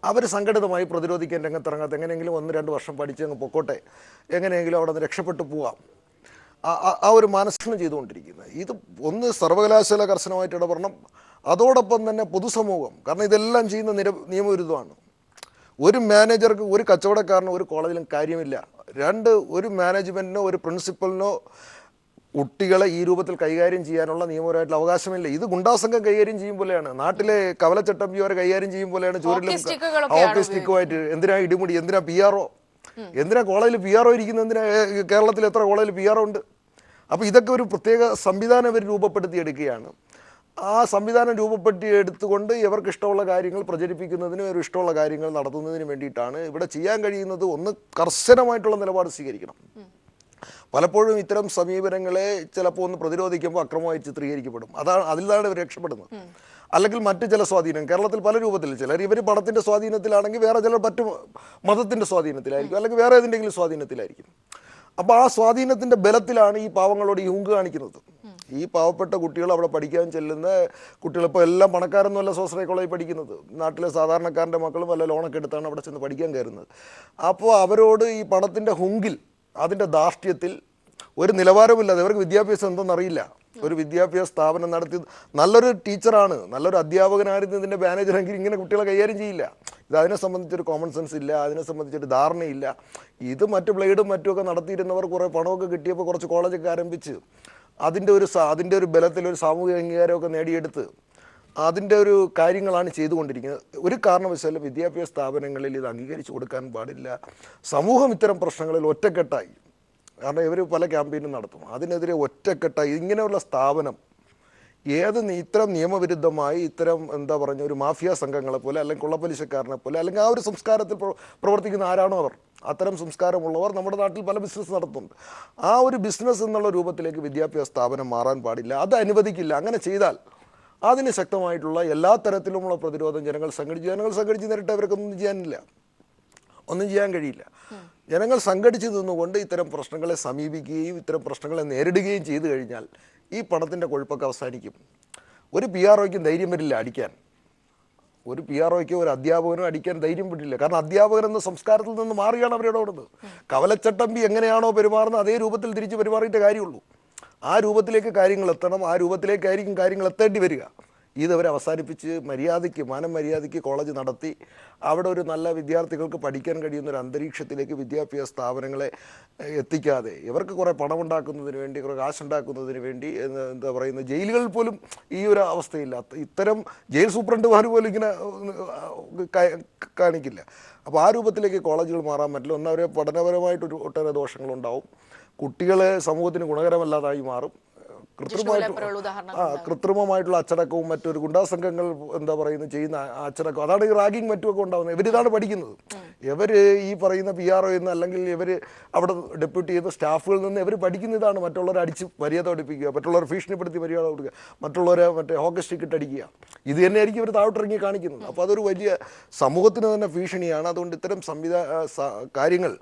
അവർ സംഘടിതമായി പ്രതിരോധിക്കാൻ രംഗത്തിറങ്ങാത്ത, എങ്ങനെയെങ്കിലും 1-2 വർഷം പഠിച്ച് അങ്ങ് പൊക്കോട്ടെ, എങ്ങനെയെങ്കിലും അവിടെ നിന്ന് രക്ഷപ്പെട്ടു പോവാം, ആ ഒരു മനസ്സിന് ചെയ്തുകൊണ്ടിരിക്കുന്നത്. ഇത് ഒന്ന് സർവകലാശാല കർശനമായിട്ട് ഇടപെടണം. അതോടൊപ്പം തന്നെ പൊതുസമൂഹം, കാരണം ഇതെല്ലാം ചെയ്യുന്ന നിയമവിരുദ്ധമാണ്. ഒരു മാനേജർക്ക്, ഒരു കച്ചവടക്കാരനോ ഒരു കോളേജിലും കാര്യമില്ല. 2, ഒരു മാനേജ്മെൻറ്റിനോ ഒരു പ്രിൻസിപ്പലിനോ കുട്ടികളെ ഈ രൂപത്തിൽ കൈകാര്യം ചെയ്യാനുള്ള നിയമപരമായിട്ടുള്ള അവകാശമില്ല. ഇത് ഗുണ്ടാസംഘം കൈകാര്യം ചെയ്യും പോലെയാണ്, നാട്ടിലെ കവലച്ചട്ടമ്പിയോരെ കൈകാര്യം ചെയ്യും പോലെയാണ്. ഹോക്കി സ്റ്റിക്കുമായിട്ട് എന്തിനാ ഇടിമുടി, എന്തിനാ PRO, എന്തിനാ കോളേജിൽ PRO ഇരിക്കുന്നത്, എന്തിനാ കേരളത്തിൽ എത്ര കോളേജിൽ PRO ഉണ്ട്? അപ്പോൾ ഇതൊക്കെ ഒരു പ്രത്യേക സംവിധാനം ഇവർ രൂപപ്പെടുത്തിയെടുക്കുകയാണ്. ആ സംവിധാനം രൂപപ്പെടുത്തിയെടുത്തുകൊണ്ട് ഇവർക്ക് ഇഷ്ടമുള്ള കാര്യങ്ങൾ പ്രചരിപ്പിക്കുന്നതിനും ഇവർ ഇഷ്ടമുള്ള കാര്യങ്ങൾ നടത്തുന്നതിന് വേണ്ടിയിട്ടാണ് ഇവിടെ ചെയ്യാൻ കഴിയുന്നത്. ഒന്ന്, കർശനമായിട്ടുള്ള നിലപാട് സ്വീകരിക്കണം. പലപ്പോഴും ഇത്തരം സമീപനങ്ങളെ ചിലപ്പോൾ ഒന്ന് പ്രതിരോധിക്കുമ്പോൾ അക്രമമായി ചിത്രീകരിക്കപ്പെടും. അതിലാണ് ഇവർ രക്ഷപ്പെടുന്നത്. അല്ലെങ്കിൽ മറ്റ് ചില സ്വാധീനം കേരളത്തിൽ പല രൂപത്തിൽ, ചിലർ ഇവർ പണത്തിൻ്റെ സ്വാധീനത്തിലാണെങ്കിൽ, വേറെ ചിലർ മറ്റു മതത്തിൻ്റെ സ്വാധീനത്തിലായിരിക്കും, അല്ലെങ്കിൽ വേറെ ഏതിൻ്റെങ്കിലും സ്വാധീനത്തിലായിരിക്കും. അപ്പോൾ ആ സ്വാധീനത്തിൻ്റെ ബലത്തിലാണ് ഈ പാവങ്ങളോട് ഈ ഹുങ്ക് കാണിക്കുന്നത്. ഈ പാവപ്പെട്ട കുട്ടികൾ അവിടെ പഠിക്കാൻ ചെല്ലുന്ന കുട്ടികളിപ്പോൾ എല്ലാം പണക്കാരൊന്നുമല്ല സ്വാശ്രയ കോളേജിൽ പഠിക്കുന്നത്. നാട്ടിലെ സാധാരണക്കാരൻ്റെ മക്കളും വല്ല ലോണൊക്കെ എടുത്താണ് അവിടെ ചെന്ന് പഠിക്കാൻ കയറുന്നത്. അപ്പോൾ അവരോട് ഈ പണത്തിൻ്റെ ഹുങ്കിൽ, അതിൻ്റെ ധാർഷ്ട്യത്തിൽ ഒരു നിലവാരമില്ലാതെ, ഇവർക്ക് വിദ്യാഭ്യാസം എന്തെന്നറിയില്ല. ഒരു വിദ്യാഭ്യാസ സ്ഥാപനം നടത്തി നല്ലൊരു ടീച്ചറാണ്, നല്ലൊരു അധ്യാപകനായിരുന്നു ഇതിൻ്റെ മാനേജറെങ്കിൽ ഇങ്ങനെ കുട്ടികളെ കൈകാര്യം ചെയ്യില്ല. അതിനെ സംബന്ധിച്ചൊരു കോമൺ സെൻസ് ഇല്ല, അതിനെ സംബന്ധിച്ചൊരു ധാരണയില്ല. ഇത് മറ്റ് ബ്ലേഡും മറ്റുമൊക്കെ നടത്തിയിരുന്നവർ കുറേ പണമൊക്കെ കിട്ടിയപ്പോൾ കുറച്ച് കോളേജൊക്കെ ആരംഭിച്ച് അതിൻ്റെ ഒരു ബലത്തിൽ ഒരു സാമൂഹിക അംഗീകാരമൊക്കെ നേടിയെടുത്ത് അതിൻ്റെ ഒരു കാര്യങ്ങളാണ് ചെയ്തുകൊണ്ടിരിക്കുന്നത്. ഒരു കാരണവശാലും വിദ്യാഭ്യാസ സ്ഥാപനങ്ങളിൽ ഇത് അംഗീകരിച്ചു കൊടുക്കാൻ പാടില്ല. സമൂഹം ഇത്തരം പ്രശ്നങ്ങളിൽ ഒറ്റക്കെട്ടായി, കാരണം ഇവർ പല ക്യാമ്പയിനും നടത്തും, അതിനെതിരെ ഒറ്റക്കെട്ടായി ഇങ്ങനെയുള്ള സ്ഥാപനം ഇത്തരം നിയമവിരുദ്ധമായി ഇത്തരം ഒരു മാഫിയ സംഘങ്ങളെ പോലെ, അല്ലെങ്കിൽ കൊള്ളപ്പലിശക്കാരനെ പോലെ, അല്ലെങ്കിൽ ആ ഒരു സംസ്കാരത്തിൽ പ്രവർത്തിക്കുന്ന ആരാണോ അവർ, അത്തരം സംസ്കാരമുള്ളവർ നമ്മുടെ നാട്ടിൽ പല ബിസിനസ് നടത്തുന്നുണ്ട്. ആ ഒരു ബിസിനസ് എന്നുള്ള രൂപത്തിലേക്ക് വിദ്യാഭ്യാസ സ്ഥാപനം മാറാൻ പാടില്ല, അത് അനുവദിക്കില്ല. അങ്ങനെ ചെയ്താൽ അതിന് ശക്തമായിട്ടുള്ള എല്ലാ തരത്തിലുമുള്ള പ്രതിരോധം ജനങ്ങൾ സംഘടിച്ച് നേരിട്ട് അവർക്കൊന്നും ഒന്നും ചെയ്യാൻ കഴിയില്ല. ജനങ്ങൾ സംഘടിച്ച് നിന്നുകൊണ്ട് ഇത്തരം പ്രശ്നങ്ങളെ സമീപിക്കുകയും ഇത്തരം പ്രശ്നങ്ങളെ നേരിടുകയും ചെയ്തു കഴിഞ്ഞാൽ ഈ പണത്തിൻ്റെ കൊഴുപ്പൊക്കെ അവസാനിക്കും. ഒരു PROയ്ക്കും ധൈര്യം വരില്ല അടിക്കാൻ. ഒരു PROയ്ക്കോ ഒരു അധ്യാപകനോ അടിക്കാൻ ധൈര്യം വിട്ടില്ല. കാരണം അധ്യാപകൻ എന്ന സംസ്കാരത്തിൽ നിന്ന് മാറിയാണ് അവരിടപെടുന്നത്. കവലച്ചട്ടമ്പി എങ്ങനെയാണോ പെരുമാറുന്നത് അതേ രൂപത്തിൽ തിരിച്ച് പെരുമാറിയിട്ടേ കാര്യമുള്ളൂ. ആ രൂപത്തിലേക്ക് കാര്യങ്ങൾ എത്തണം, ആ രൂപത്തിലേക്കായിരിക്കും കാര്യങ്ങൾ എത്തേണ്ടി വരിക. ഇതവരെ അവസാനിപ്പിച്ച് മാനം മര്യാദയ്ക്ക് കോളേജ് നടത്തി അവിടെ ഒരു നല്ല വിദ്യാർത്ഥികൾക്ക് പഠിക്കാൻ കഴിയുന്ന ഒരു അന്തരീക്ഷത്തിലേക്ക് വിദ്യാഭ്യാസ സ്ഥാപനങ്ങളെ എത്തിക്കാതെ ഇവർക്ക് കുറേ പണമുണ്ടാക്കുന്നതിന് വേണ്ടി, കുറേ കാശുണ്ടാക്കുന്നതിന് വേണ്ടി ജയിലുകളിൽ പോലും ഈ ഒരു അവസ്ഥയില്ല. ഇത്തരം ജയിൽ സൂപ്രണ്ടുമാർ പോലും ഇങ്ങനെ കാണിക്കില്ല. അപ്പോൾ ആ രൂപത്തിലേക്ക് കോളേജുകൾ മാറാൻ പറ്റില്ല. ഒന്ന്, പഠനപരമായിട്ട് ഒട്ടേറെ ദോഷങ്ങളുണ്ടാവും. കുട്ടികളെ സമൂഹത്തിന് ഗുണകരമല്ലാതായി മാറും. ജിഷ്ണുവിനെപ്പോലുള്ള ഉദാഹരണങ്ങൾ കൃത്രിമമായിട്ടുള്ള അച്ചടക്കവും മറ്റൊരു ഗുണ്ടാ സംഘങ്ങൾ എന്താ പറയുന്നത് ചെയ്യുന്ന അച്ചടക്കം, അതാണ് ഈ റാഗിങ് മറ്റുമൊക്കെ ഉണ്ടാകുന്നത്. ഇവരിതാണ് പഠിക്കുന്നത്. ഇവർ ഈ പറയുന്ന PRO എന്ന് അല്ലെങ്കിൽ ഇവർ അവിടെ ഡെപ്യൂട്ടി ചെയ്യുന്ന സ്റ്റാഫുകളിൽ നിന്ന് ഇവർ പഠിക്കുന്നതാണ് മറ്റുള്ളവരെ അടിച്ച് മര്യാദ പഠിപ്പിക്കുക, മറ്റുള്ളവരെ ഭീഷണിപ്പെടുത്തി മര്യാദ കൊടുക്കുക, മറ്റുള്ളവരെ മറ്റേ ഹോക്കി സ്റ്റിക്ക് ഇട്ടടിക്കുക. ഇത് തന്നെയായിരിക്കും ഇവർ താഴോട്ടിറങ്ങി കാണിക്കുന്നത്. അപ്പോൾ അതൊരു വലിയ സമൂഹത്തിന് തന്നെ ഭീഷണിയാണ്. അതുകൊണ്ട് ഇത്തരം കാര്യങ്ങൾ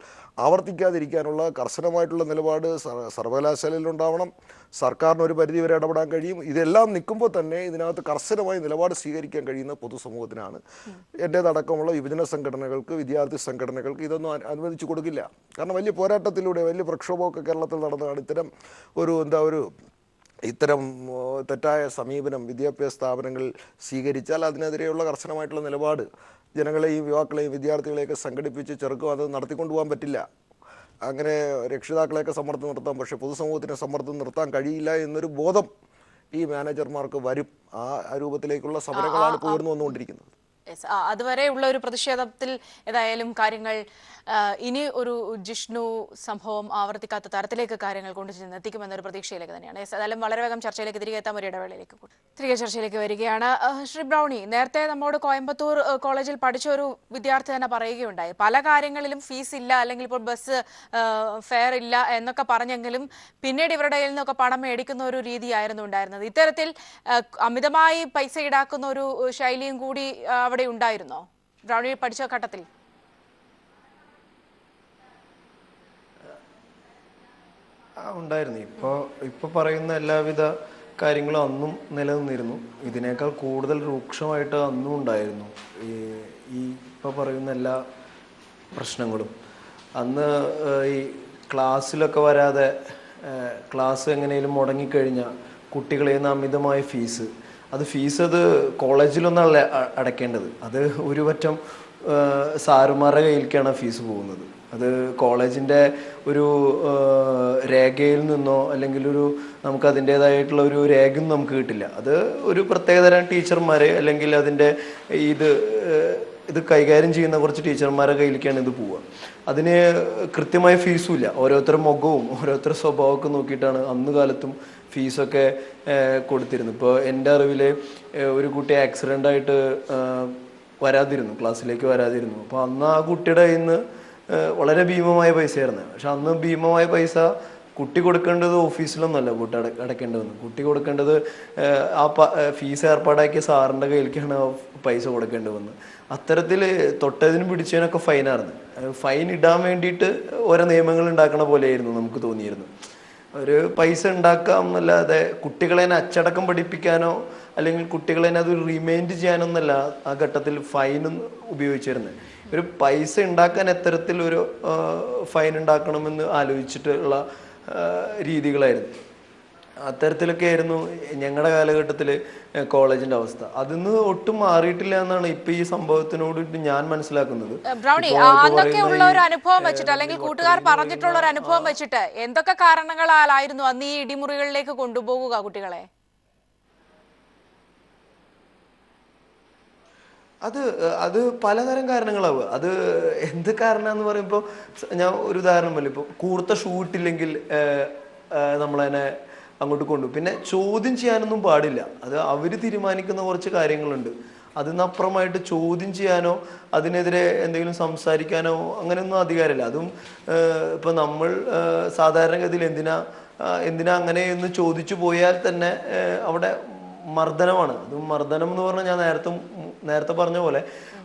ആവർത്തിക്കാതിരിക്കാനുള്ള കർശനമായിട്ടുള്ള നിലപാട് സർവകലാശാലയിലുണ്ടാവണം. സർക്കാരിന് ഒരു പരിധിവരെ ഇടപെടാൻ കഴിയും. ഇതെല്ലാം നിൽക്കുമ്പോൾ തന്നെ ഇതിനകത്ത് കർശനമായി നിലപാട് സ്വീകരിക്കാൻ കഴിയുന്ന പൊതുസമൂഹത്തിനാണ്. എൻ്റേതടക്കമുള്ള യുവജന സംഘടനകൾക്ക്, വിദ്യാർത്ഥി സംഘടനകൾക്ക് ഇതൊന്നും അനുവദിച്ചു കൊടുക്കില്ല. കാരണം വലിയ പോരാട്ടത്തിലൂടെ വലിയ പ്രക്ഷോഭമൊക്കെ കേരളത്തിൽ നടന്നതാണ്. ഇത്തരം തെറ്റായ സമീപനം വിദ്യാഭ്യാസ സ്ഥാപനങ്ങളിൽ സ്വീകരിച്ചാൽ അതിനെതിരെയുള്ള കർശനമായിട്ടുള്ള നിലപാട് ജനങ്ങളെയും യുവാക്കളെയും വിദ്യാർത്ഥികളെയൊക്കെ സംഘടിപ്പിച്ച് ചെറുക്കും അത് നടത്തിക്കൊണ്ടുപോകാൻ പറ്റില്ല. അങ്ങനെ രക്ഷിതാക്കളെയൊക്കെ സമ്മർദ്ദം നിർത്താം, പക്ഷേ പൊതുസമൂഹത്തിന് സമ്മർദ്ദം നിർത്താൻ കഴിയില്ല എന്നൊരു ബോധം ഈ മാനേജർമാർക്ക് വരും. ആ രൂപത്തിലേക്കുള്ള സമരങ്ങളാണ് ഇപ്പോൾ ഉയർന്നു വന്നുകൊണ്ടിരിക്കുന്നത്. അതുവരെയുള്ള ഒരു പ്രതിഷേധത്തിൽ ഏതായാലും കാര്യങ്ങൾ ഇനി ഒരു ജിഷ്ണു സംഭവം ആവർത്തിക്കാത്ത തരത്തിലേക്ക് കാര്യങ്ങൾ കൊണ്ടുചെന്നെത്തിക്കുമെന്നൊരു പ്രതീക്ഷയിലേക്ക് തന്നെയാണ്. ഏതായാലും വളരെ വേഗം ചർച്ചയിലേക്ക് തിരികെ എത്താൻ ഒരു ഇടവേളയിലേക്ക് തിരികെ ചർച്ചയിലേക്ക് വരികയാണ്. ശ്രീ ബ്രൗണി, നേരത്തെ നമ്മോട് കോയമ്പത്തൂർ കോളേജിൽ പഠിച്ച ഒരു വിദ്യാർത്ഥി തന്നെ പറയുകയുണ്ടായി, പല കാര്യങ്ങളിലും ഫീസ് ഇല്ല, അല്ലെങ്കിൽ ഇപ്പോൾ ബസ് ഫെയർ ഇല്ല എന്നൊക്കെ പറഞ്ഞെങ്കിലും പിന്നീട് ഇവരുടെ കയ്യിൽ നിന്നൊക്കെ പണം മേടിക്കുന്ന ഒരു രീതിയായിരുന്നു ഉണ്ടായിരുന്നത്. ഇത്തരത്തിൽ അമിതമായി പൈസ ഈടാക്കുന്ന ഒരു ശൈലിയും കൂടി അവിടെ ഉണ്ടായിരുന്നോ ബ്രൗണി പഠിച്ച ഘട്ടത്തിൽ? ഉണ്ടായിരുന്നു. ഇപ്പോൾ പറയുന്ന എല്ലാവിധ കാര്യങ്ങളും അന്നും നിലനിന്നിരുന്നു. ഇതിനേക്കാൾ കൂടുതൽ രൂക്ഷമായിട്ട് അന്നും ഉണ്ടായിരുന്നു ഈ ഇപ്പോൾ പറയുന്ന എല്ലാ പ്രശ്നങ്ങളും. അന്ന് ഈ ക്ലാസ്സിലൊക്കെ വരാതെ ക്ലാസ് എങ്ങനെയും മുടങ്ങിക്കഴിഞ്ഞാൽ കുട്ടികളിൽ നിന്ന് അമിതമായ ഫീസ്, അത് കോളേജിലൊന്നല്ല അടയ്ക്കേണ്ടത്, അത് ഒരു പറ്റം സാറുമാരുടെ കയ്യിലേക്കാണ് ഫീസ് പോകുന്നത്. അത് കോളേജിൻ്റെ ഒരു രേഖയിൽ നിന്നോ അല്ലെങ്കിൽ നമുക്ക് അതിൻ്റേതായിട്ടുള്ള ഒരു രേഖയൊന്നും നമുക്ക് കിട്ടില്ല. അത് ഒരു പ്രത്യേകതരം ടീച്ചർമാർ അല്ലെങ്കിൽ അതിൻ്റെ ഇത് കൈകാര്യം ചെയ്യുന്ന കുറച്ച് ടീച്ചർമാരുടെ കയ്യിലേക്കാണ് ഇത് പോവുക. അതിന് കൃത്യമായ ഫീസും ഇല്ല. ഓരോരുത്തരുടെ മുഖവും ഓരോരുത്തരുടെ സ്വഭാവമൊക്കെ നോക്കിയിട്ടാണ് അന്ന് കാലത്തും ഫീസൊക്കെ കൊടുത്തിരുന്നു. ഇപ്പോൾ എൻ്റെ അറിവിൽ ഒരു കുട്ടി ആക്സിഡൻ്റായിട്ട് ക്ലാസ്സിലേക്ക് വരാതിരുന്നു. അപ്പോൾ അന്ന് ആ കുട്ടിയുടെ കയ്യിൽ നിന്ന് വളരെ ഭീമമായ പൈസയായിരുന്നു. പക്ഷെ അന്ന് ഭീമമായ പൈസ കുട്ടി കൊടുക്കേണ്ടത് ഓഫീസിലൊന്നുമല്ല കുട്ടി അടയ്ക്കേണ്ടി വന്നു. കുട്ടി കൊടുക്കേണ്ടത് ഫീസ് ഏർപ്പാടാക്കിയ സാറിൻ്റെ കയ്യിലേക്കാണ് പൈസ കൊടുക്കേണ്ടി വന്നത്. അത്തരത്തിൽ തൊട്ടതിനും പിടിച്ചതിനൊക്കെ ഫൈനായിരുന്നു. ഫൈൻ ഇടാൻ വേണ്ടിയിട്ട് ഓരോ നിയമങ്ങൾ ഉണ്ടാക്കണ പോലെയായിരുന്നു നമുക്ക് തോന്നിയിരുന്നു. ഒരു പൈസ ഉണ്ടാക്കാം എന്നല്ലാതെ കുട്ടികളെ അച്ചടക്കം പഠിപ്പിക്കാനോ അല്ലെങ്കിൽ കുട്ടികളെ അത് റിമൈൻഡ് ചെയ്യാനൊന്നല്ല ആ ഘട്ടത്തിൽ ഫൈനും ഉപയോഗിച്ചിരുന്നത്. ഒരു പൈസ ഉണ്ടാക്കാൻ എത്തരത്തിൽ ഒരു ഫൈൻ ഉണ്ടാക്കണമെന്ന് ആലോചിച്ചിട്ടുള്ള രീതികളായിരുന്നു. അത്തരത്തിലൊക്കെ ആയിരുന്നു ഞങ്ങളുടെ കാലഘട്ടത്തിൽ കോളേജിന്റെ അവസ്ഥ. അതിന്ന് ഒട്ടും മാറിയിട്ടില്ല എന്നാണ് ഇപ്പൊ ഈ സംഭവത്തിനോട് ഞാൻ മനസ്സിലാക്കുന്നത്. ബ്രൗണി, അന്നൊക്കെ ഉള്ള ഒരു അനുഭവം വെച്ചിട്ട് അല്ലെങ്കിൽ കൂട്ടുകാർ പറഞ്ഞിട്ടുള്ള ഒരു അനുഭവം വെച്ചിട്ട് എന്തൊക്കെ കാരണങ്ങളാലായിരുന്നു അന്ന് ഈ ഇടിമുറികളിലേക്ക് കൊണ്ടുപോകുക കുട്ടികളെ? അത് പലതരം കാരണങ്ങളാവുക. അത് എന്ത് കാരണം എന്ന് പറയുമ്പോൾ ഞാൻ ഒരു ഉദാഹരണം പോലെ, ഇപ്പോൾ കൂർത്ത ഷൂ ഇട്ടില്ലെങ്കിൽ നമ്മളതിനെ അങ്ങോട്ട് കൊണ്ടു. പിന്നെ ചോദ്യം ചെയ്യാനൊന്നും പാടില്ല. അത് അവർ തീരുമാനിക്കുന്ന കുറച്ച് കാര്യങ്ങളുണ്ട്. അതിനപ്പുറമായിട്ട് ചോദ്യം ചെയ്യാനോ അതിനെതിരെ എന്തെങ്കിലും സംസാരിക്കാനോ അങ്ങനെയൊന്നും അധികാരമില്ല. അതും ഇപ്പം നമ്മൾ സാധാരണഗതിയിൽ എന്തിനാ അങ്ങനെയൊന്ന് ചോദിച്ചു പോയാൽ തന്നെ അവിടെ മർദ്ദനമാണ്. അതും മർദ്ദനം എന്ന് പറഞ്ഞാൽ ഞാൻ നേരത്തെ പറഞ്ഞ പോലെ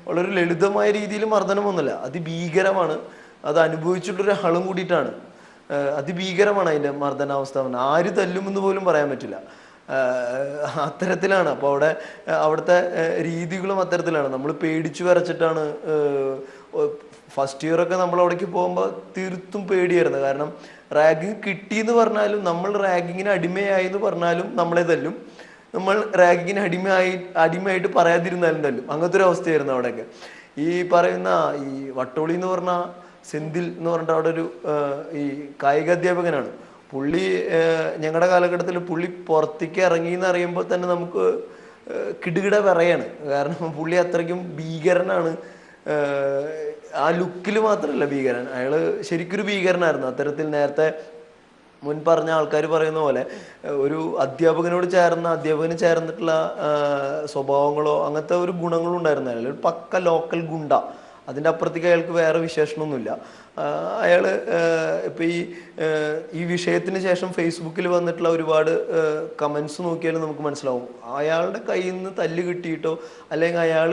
വളരെ ലളിതമായ രീതിയിൽ മർദ്ദനമൊന്നുമല്ല, അതിഭീകരമാണ്. അത് അനുഭവിച്ചിട്ടൊരാളും കൂടിയിട്ടാണ്. അതിഭീകരമാണ് അതിൻ്റെ മർദ്ദനാവസ്ഥ. ആര് തല്ലുമെന്ന് പോലും പറയാൻ പറ്റില്ല. അത്തരത്തിലാണ്. അപ്പോൾ അവിടുത്തെ രീതികളും അത്തരത്തിലാണ്. നമ്മൾ പേടിച്ചു വരച്ചിട്ടാണ്. ഫസ്റ്റ് ഇയറൊക്കെ നമ്മൾ അവിടേക്ക് പോകുമ്പോൾ തീർത്തും പേടിയായിരുന്നു. കാരണം റാഗിങ് കിട്ടിയെന്ന് പറഞ്ഞാലും, നമ്മൾ റാഗിങ്ങിന് അടിമയായി എന്ന് പറഞ്ഞാലും നമ്മളെ തല്ലും, നമ്മൾ റാഗിങ്ങിന് അടിമയായിട്ട് പറയാതിരുന്നാലും തല്ലും. അങ്ങനത്തെ ഒരു അവസ്ഥയായിരുന്നു അവിടെയൊക്കെ. ഈ പറയുന്ന ഈ വട്ടോളി എന്ന് പറഞ്ഞ സെന്തിൽ എന്ന് പറഞ്ഞിട്ട് അവിടെ ഒരു ഈ കായിക അധ്യാപകനാണ്. പുള്ളി ഞങ്ങളുടെ കാലഘട്ടത്തിൽ പുള്ളി പുറത്തേക്ക് ഇറങ്ങി എന്ന് അറിയുമ്പോൾ തന്നെ നമുക്ക് കിടുകിട പറയാണ്. കാരണം പുള്ളി അത്രയ്ക്കും ഭീകരനാണ്. ആ ലുക്കിൽ മാത്രമല്ല ഭീകരൻ, അയാള് ശരിക്കൊരു ഭീകരനായിരുന്നു. അത്തരത്തിൽ നേരത്തെ മുൻ പറഞ്ഞ ആൾക്കാർ പറയുന്ന പോലെ ഒരു അധ്യാപകന് ചേർന്നിട്ടുള്ള സ്വഭാവങ്ങളോ അങ്ങനത്തെ ഒരു ഗുണങ്ങളും ഉണ്ടായിരുന്നില്ല. ഒരു പക്ക ലോക്കൽ ഗുണ്ട, അതിൻ്റെ അപ്പുറത്തേക്ക് അയാൾക്ക് വേറെ വിശേഷണമൊന്നുമില്ല. അയാൾ ഇപ്പം ഈ വിഷയത്തിന് ശേഷം ഫേസ്ബുക്കിൽ വന്നിട്ടുള്ള ഒരുപാട് കമൻസ് നോക്കിയാലും നമുക്ക് മനസ്സിലാവും അയാളുടെ കയ്യിൽ നിന്ന് തല്ല് കിട്ടിയിട്ടോ അല്ലെങ്കിൽ അയാൾ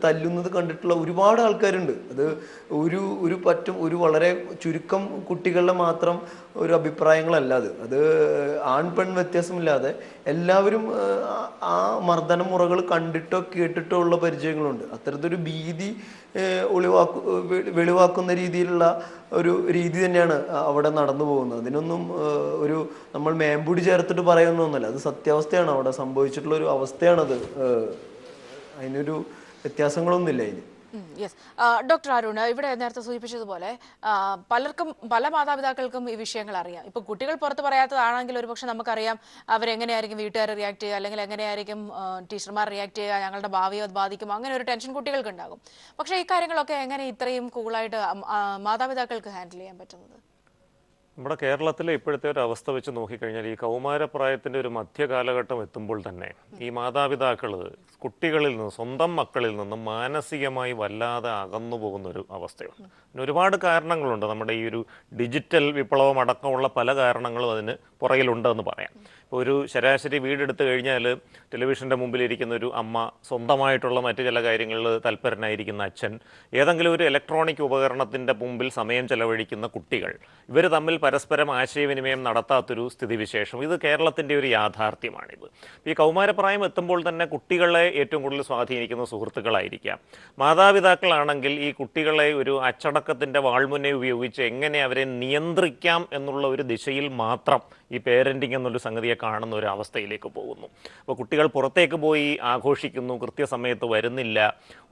തല്ലുന്നത് കണ്ടിട്ടുള്ള ഒരുപാട് ആൾക്കാരുണ്ട്. അത് ഒരു വളരെ ചുരുക്കം കുട്ടികളുടെ മാത്രം ഒരു അഭിപ്രായങ്ങളല്ല. അത് ആൺ പെൺ വ്യത്യാസമില്ലാതെ എല്ലാവരും ആ മർദ്ദന മുറകൾ കണ്ടിട്ടോ കേട്ടിട്ടോ ഉള്ള പരിചയങ്ങളുണ്ട്. അത്തരത്തിലൊരു ഭീതി വെളിവാക്കുന്ന രീതിയിലുള്ള ഒരു രീതി തന്നെയാണ് അവിടെ നടന്നു പോകുന്നത്. അതിനൊന്നും നമ്മൾ മേമ്പുടി ചേർത്തിട്ട് പറയുന്നൊന്നുമല്ല, അത് സത്യാവസ്ഥയാണ്. അവിടെ സംഭവിച്ചിട്ടുള്ള ഒരു അവസ്ഥയാണത്. അതിനൊരു വ്യത്യാസങ്ങളൊന്നുമില്ല അതിന്. യെസ്, ഡോക്ടർ അരുൺ, ഇവിടെ നേരത്തെ സൂചിപ്പിച്ചതുപോലെ പല മാതാപിതാക്കൾക്കും ഈ വിഷയങ്ങൾ അറിയാം. ഇപ്പൊ കുട്ടികൾ പുറത്ത് പറയാത്തതാണെങ്കിൽ ഒരുപക്ഷെ നമുക്കറിയാം അവരെങ്ങനെയായിരിക്കും വീട്ടുകാർ റിയാക്ട് ചെയ്യുക, അല്ലെങ്കിൽ എങ്ങനെയായിരിക്കും ടീച്ചർമാർ റിയാക്ട് ചെയ്യുക, ഞങ്ങളുടെ ഭാവിയെ അത് ബാധിക്കും, അങ്ങനെ ഒരു ടെൻഷൻ കുട്ടികൾക്ക് ഉണ്ടാകും. പക്ഷേ ഈ കാര്യങ്ങളൊക്കെ എങ്ങനെ ഇത്രയും കൂളായിട്ട് മാതാപിതാക്കൾക്ക് ഹാൻഡിൽ ചെയ്യാൻ പറ്റുന്നത്? നമ്മുടെ കേരളത്തിലെ ഇപ്പോഴത്തെ ഒരു അവസ്ഥ വെച്ച് നോക്കിക്കഴിഞ്ഞാൽ ഈ കൗമാരപ്രായത്തിൻ്റെ ഒരു മധ്യകാലഘട്ടം എത്തുമ്പോൾ തന്നെ ഈ മാതാപിതാക്കൾ കുട്ടികളിൽ നിന്ന്, സ്വന്തം മക്കളിൽ നിന്നും മാനസികമായി വല്ലാതെ അകന്നു പോകുന്നൊരു അവസ്ഥയുണ്ട്. പിന്നെ ഒരുപാട് കാരണങ്ങളുണ്ട്. നമ്മുടെ ഈ ഒരു ഡിജിറ്റൽ വിപ്ലവം അടക്കമുള്ള പല കാരണങ്ങളും അതിന് പുറകിലുണ്ടെന്ന് പറയാം. ഇപ്പോൾ ഒരു ശരാശരി വീടെടുത്ത് കഴിഞ്ഞാൽ ടെലിവിഷൻ്റെ മുമ്പിലിരിക്കുന്ന ഒരു അമ്മ, സ്വന്തമായിട്ടുള്ള മറ്റു ചില കാര്യങ്ങളിൽ തൽപരനായിരിക്കുന്ന അച്ഛൻ, ഏതെങ്കിലും ഒരു ഇലക്ട്രോണിക് ഉപകരണത്തിൻ്റെ മുമ്പിൽ സമയം ചെലവഴിക്കുന്ന കുട്ടികൾ, ഇവർ തമ്മിൽ പരസ്പരം ആശയവിനിമയം നടത്താത്തൊരു സ്ഥിതിവിശേഷം, ഇത് കേരളത്തിൻ്റെ ഒരു യാഥാർത്ഥ്യമാണിത്. ഈ കൗമാരപ്രായം എത്തുമ്പോൾ തന്നെ കുട്ടികളെ ഏറ്റവും കൂടുതൽ സ്വാധീനിക്കുന്ന സുഹൃത്തുക്കളായിരിക്കാം. മാതാപിതാക്കളാണെങ്കിൽ ഈ കുട്ടികളെ ഒരു അച്ചടക്കത്തിൻ്റെ വാൾമുനെ ഉപയോഗിച്ച് എങ്ങനെ അവരെ നിയന്ത്രിക്കാം എന്നുള്ള ഒരു ദിശയിൽ മാത്രം ഈ പേരൻറ്റിങ് എന്നൊരു സംഗതിയെ കാണുന്ന ഒരു അവസ്ഥയിലേക്ക് പോകുന്നു. അപ്പോൾ കുട്ടികൾ പുറത്തേക്ക് പോയി ആഘോഷിക്കുന്നു, കൃത്യസമയത്ത് വരുന്നില്ല,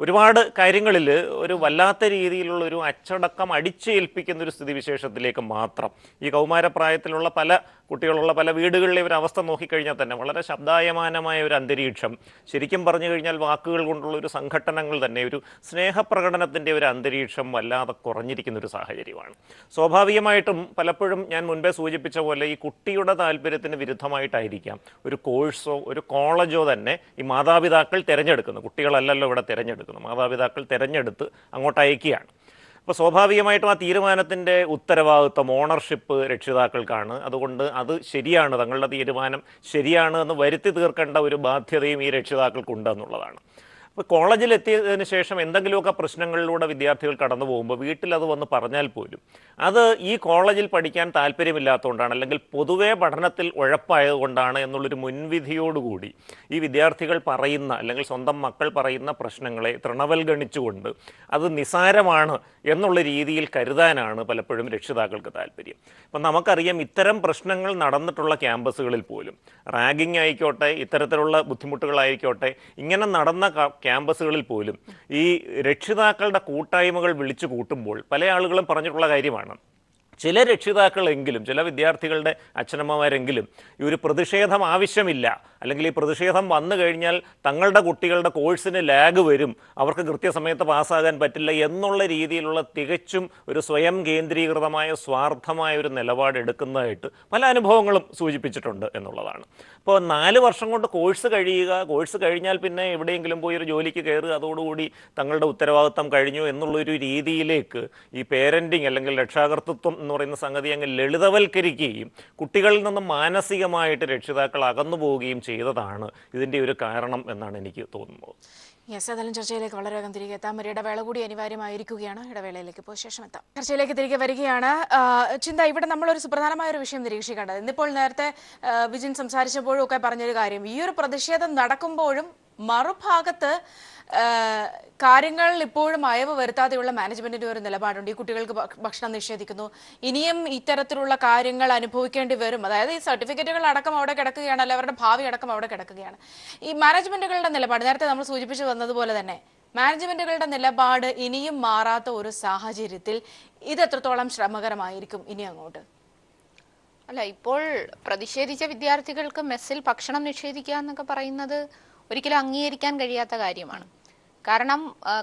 ഒരുപാട് കാര്യങ്ങളിൽ ഒരു വല്ലാത്ത രീതിയിലുള്ളൊരു അച്ചടക്കം അടിച്ചേൽപ്പിക്കുന്ന ഒരു സ്ഥിതിവിശേഷത്തിലേക്ക് മാത്രം ഈ കൗമാരപ്രായത്തിലുള്ള പല കുട്ടികളുള്ള പല വീടുകളിലെ ഒരു അവസ്ഥ നോക്കിക്കഴിഞ്ഞാൽ തന്നെ വളരെ ശബ്ദായമാനമായ ഒരു അന്തരീക്ഷം, ശരിക്കും പറഞ്ഞു കഴിഞ്ഞാൽ വാക്കുകൾ കൊണ്ടുള്ള ഒരു സംഘട്ടനങ്ങൾ തന്നെ, ഒരു സ്നേഹപ്രകടനത്തിൻ്റെ ഒരു അന്തരീക്ഷം വല്ലാതെ കുറഞ്ഞിരിക്കുന്ന ഒരു സാഹചര്യമാണ്. സ്വാഭാവികമായിട്ടും പലപ്പോഴും ഞാൻ മുൻപേ സൂചിപ്പിച്ച പോലെ ഈ കുട്ടിയുടെ താല്പര്യത്തിന് വിരുദ്ധമായിട്ടായിരിക്കാം ഒരു കോഴ്സോ ഒരു കോളേജോ തന്നെ ഈ മാതാപിതാക്കൾ തിരഞ്ഞെടുക്കുന്നു. കുട്ടികളല്ലല്ലോ ഇവിടെ തിരഞ്ഞെടുക്കുന്നു, മാതാപിതാക്കൾ തിരഞ്ഞെടുത്ത് അങ്ങോട്ട് അയക്കുകയാണ്. അപ്പോൾ സ്വാഭാവികമായിട്ടും ആ തീരുമാനത്തിൻ്റെ ഉത്തരവാദിത്വം, ഓണർഷിപ്പ് രക്ഷിതാക്കൾക്കാണ്. അതുകൊണ്ട് അത് ശരിയാണ്, തങ്ങളുടെ തീരുമാനം ശരിയാണ് എന്ന് വരുത്തി തീർക്കേണ്ട ഒരു ബാധ്യതയും ഈ രക്ഷിതാക്കൾക്കുണ്ടെന്നുള്ളതാണ്. ഇപ്പോൾ കോളേജിലെത്തിയതിന് ശേഷം എന്തെങ്കിലുമൊക്കെ പ്രശ്നങ്ങളിലൂടെ വിദ്യാർത്ഥികൾ കടന്നു പോകുമ്പോൾ വീട്ടിൽ അത് വന്ന് പറഞ്ഞാൽ പോലും അത് ഈ കോളേജിൽ പഠിക്കാൻ താല്പര്യമില്ലാത്തതുകൊണ്ടാണ്, അല്ലെങ്കിൽ പൊതുവേ പഠനത്തിൽ ഉഴപ്പായതുകൊണ്ടാണ് എന്നുള്ളൊരു മുൻവിധിയോടുകൂടി ഈ വിദ്യാർത്ഥികൾ പറയുന്ന, അല്ലെങ്കിൽ സ്വന്തം മക്കൾ പറയുന്ന പ്രശ്നങ്ങളെ തൃണവൽഗണിച്ചുകൊണ്ട് അത് നിസാരമാണ് എന്നുള്ള രീതിയിൽ കരുതാനാണ് പലപ്പോഴും രക്ഷിതാക്കൾക്ക് താല്പര്യം. അപ്പം നമുക്കറിയാം ഇത്തരം പ്രശ്നങ്ങൾ നടന്നിട്ടുള്ള ക്യാമ്പസുകളിൽ പോലും റാഗിങ് ആയിക്കോട്ടെ, ഇത്തരത്തിലുള്ള ബുദ്ധിമുട്ടുകളായിക്കോട്ടെ, ഇങ്ങനെ നടന്ന ക്യാമ്പസുകളിൽ പോലും ഈ രക്ഷിതാക്കളുടെ കൂട്ടായ്മകൾ വിളിച്ചു കൂട്ടുമ്പോൾ പല ആളുകളും പറഞ്ഞിട്ടുള്ള കാര്യമാണ്, ചില രക്ഷിതാക്കളെങ്കിലും, ചില വിദ്യാർത്ഥികളുടെ അച്ഛനമ്മമാരെങ്കിലും ഈ ഒരു പ്രതിഷേധം ആവശ്യമില്ല, അല്ലെങ്കിൽ ഈ പ്രതിഷേധം വന്നു കഴിഞ്ഞാൽ തങ്ങളുടെ കുട്ടികളുടെ കോഴ്സിന് ലാഗ് വരും, അവർക്ക് കൃത്യസമയത്ത് പാസ്സാകാൻ പറ്റില്ല എന്നുള്ള രീതിയിലുള്ള തികച്ചും ഒരു സ്വയം കേന്ദ്രീകൃതമായ സ്വാർത്ഥമായ ഒരു നിലപാടെടുക്കുന്നതായിട്ട് പല അനുഭവങ്ങളും സൂചിപ്പിച്ചിട്ടുണ്ട് എന്നുള്ളതാണ്. ഇപ്പോൾ 4 വർഷം കൊണ്ട് കോഴ്സ് കഴിയുക, കോഴ്സ് കഴിഞ്ഞാൽ പിന്നെ എവിടെയെങ്കിലും പോയി ഒരു ജോലിക്ക് കയറുക, അതോടുകൂടി തങ്ങളുടെ ഉത്തരവാദിത്തം കഴിഞ്ഞു എന്നുള്ളൊരു രീതിയിലേക്ക് ഈ പേരൻറ്റിങ് അല്ലെങ്കിൽ രക്ഷാകർതൃത്വം എന്ന് പറയുന്ന സംഗതി അങ്ങ് ലളിതവൽക്കരിക്കുകയും കുട്ടികളിൽ നിന്നും മാനസികമായിട്ട് രക്ഷിതാക്കൾ അകന്നു പോവുകയും ചെയ്തതാണ് ഇതിൻ്റെ ഒരു കാരണം എന്നാണ് എനിക്ക് തോന്നുന്നത്. യെസ്, ഏതായാലും ചർച്ചയിലേക്ക് വളരെ വേഗം തിരികെ എത്താം. ഒരു ഇടവേള കൂടി അനിവാര്യമായിരിക്കുകയാണ്. ഇടവേളയിലേക്ക് പോയ ശേഷം എത്താം. ചർച്ചയിലേക്ക് തിരികെ വരികയാണ്. ചിന്ത, ഇവിടെ നമ്മളൊരു സുപ്രധാനമായ ഒരു വിഷയം നിരീക്ഷിക്കേണ്ടത്, ഇന്നിപ്പോൾ നേരത്തെ വിജിൻ സംസാരിച്ചപ്പോഴും ഒക്കെ പറഞ്ഞൊരു കാര്യം, ഈ ഒരു പ്രതിഷേധം നടക്കുമ്പോഴും മറുഭാഗത്ത് കാര്യങ്ങൾ ഇപ്പോഴും അയവ് വരുത്താതെയുള്ള മാനേജ്മെന്റിന്റെ ഒരു നിലപാടുണ്ട്. ഈ കുട്ടികൾക്ക് ഭക്ഷണം നിഷേധിക്കുന്നു, ഇനിയും ഇത്തരത്തിലുള്ള കാര്യങ്ങൾ അനുഭവിക്കേണ്ടി വരും. അതായത് ഈ സർട്ടിഫിക്കറ്റുകൾ അടക്കം അവിടെ കിടക്കുകയാണ്, അല്ലെ അവരുടെ ഭാവി അടക്കം അവിടെ കിടക്കുകയാണ്. ഈ മാനേജ്മെന്റുകളുടെ നിലപാട് നേരത്തെ നമ്മൾ സൂചിപ്പിച്ചു വന്നതുപോലെ തന്നെ മാനേജ്മെന്റുകളുടെ നിലപാട് ഇനിയും മാറാത്ത ഒരു സാഹചര്യത്തിൽ ഇത് എത്രത്തോളം ശ്രമകരമായിരിക്കും ഇനി അങ്ങോട്ട്? അല്ല, ഇപ്പോൾ പ്രതിഷേധിച്ച വിദ്യാർത്ഥികൾക്ക് മെസ്സിൽ ഭക്ഷണം നിഷേധിക്കുക എന്നൊക്കെ പറയുന്നത് ഒരിക്കലും അംഗീകരിക്കാൻ കഴിയാത്ത കാര്യമാണ്. കാരണം